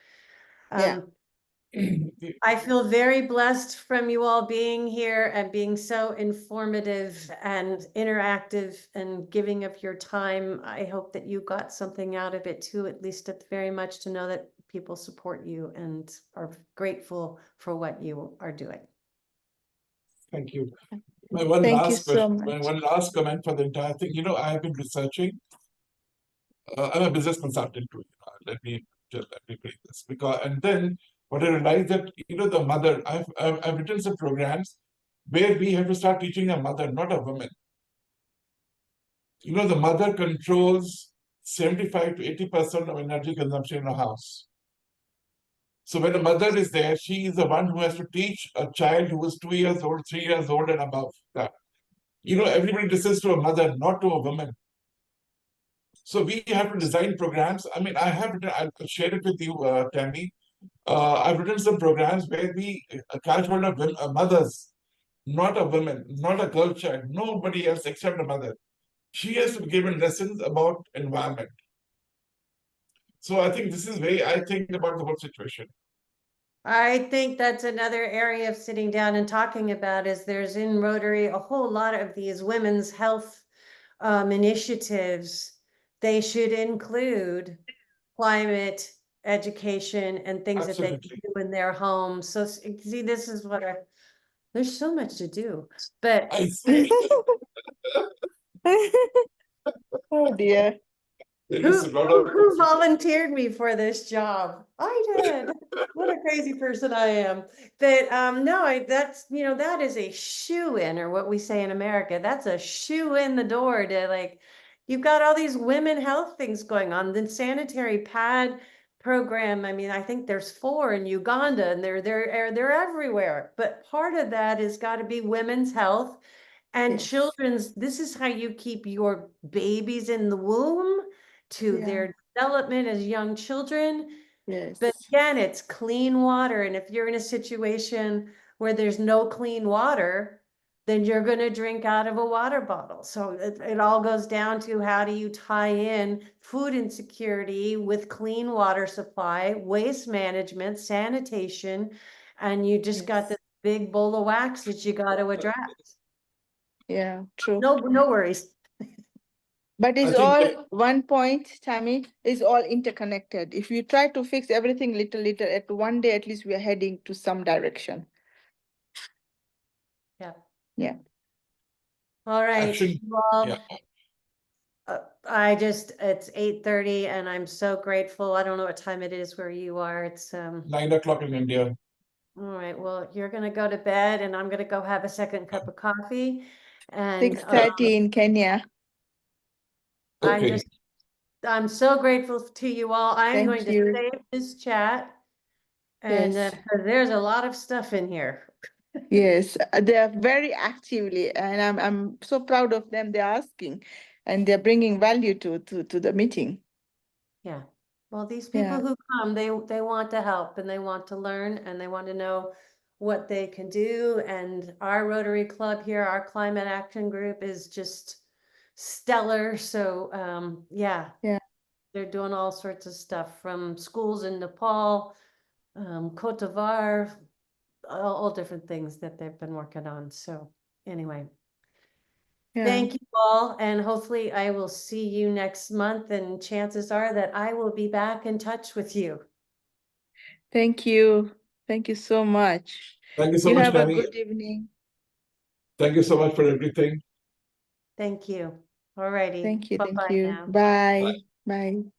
I feel very blessed from you all being here and being so informative and interactive and giving of your time. I hope that you got something out of it too, at least very much to know that people support you and are grateful for what you are doing. Thank you. My one last comment for the entire thing. I have been researching. I'm a business consultant too. Let me bring this and then what I realized that the mother. I've written some programs where we have to start teaching a mother, not a woman. The mother controls 75 to 80% of energy consumption in a house. So when a mother is there, she is the one who has to teach a child who is 2 years old, 3 years old, and above that. Everybody listens to a mother, not to a woman. So we have to design programs. I mean, I'll share it with you, Tammy. I've written some programs where we catch hold of mothers, not a woman, not a girl child, nobody else except a mother. She has to be given lessons about environment. So I think this is I think about the whole situation. I think that's another area of sitting down and talking about is there's in Rotary a whole lot of these women's health initiatives. They should include climate education and things that they can do in their homes. So see, this is what there's so much to do, but oh dear. Who volunteered me for this job? I did. What a crazy person I am. But no, that's that is a shoe in, or what we say in America. That's a shoe in the door to you've got all these women health things going on. The sanitary pad program. I mean, I think there's 4 in Uganda, and they're everywhere. But part of that has got to be women's health and children's. This is how you keep your babies in the womb to their development as young children. But again, it's clean water. And if you're in a situation where there's no clean water, then you're going to drink out of a water bottle. So it all goes down to how do you tie in food insecurity with clean water supply, waste management, sanitation, and you just got this big bowl of wax that you got to address. Yeah, true. No worries. But it's all one point, Tammy, is all interconnected. If you try to fix everything little, at one day, at least we are heading to some direction. Yeah. All right. Well, it's 8:30 and I'm so grateful. I don't know what time it is where you are. It's 9 o'clock in India. All right. Well, you're going to go to bed and I'm going to go have a second cup of coffee. And 6:30 in Kenya. I'm so grateful to you all. I'm going to save this chat. And there's a lot of stuff in here. Yes, they're very actively, and I'm so proud of them. They're asking, and they're bringing value to the meeting. Yeah. Well, these people who come, they want to help and they want to learn and they want to know what they can do. And our Rotary Club here, our Climate Action Group, is just stellar. So yeah. Yeah. They're doing all sorts of stuff from schools in Nepal, Cote d'Ivoire, all different things that they've been working on. So anyway, Yeah. thank you all. And hopefully I will see you next month. And chances are that I will be back in touch with you. Thank you. Thank you so much. Thank you so You much, have a Tammy. good evening. Thank you so much for everything. Thank you. All righty. Thank you. Thank Bye-bye you. now. Bye. Bye.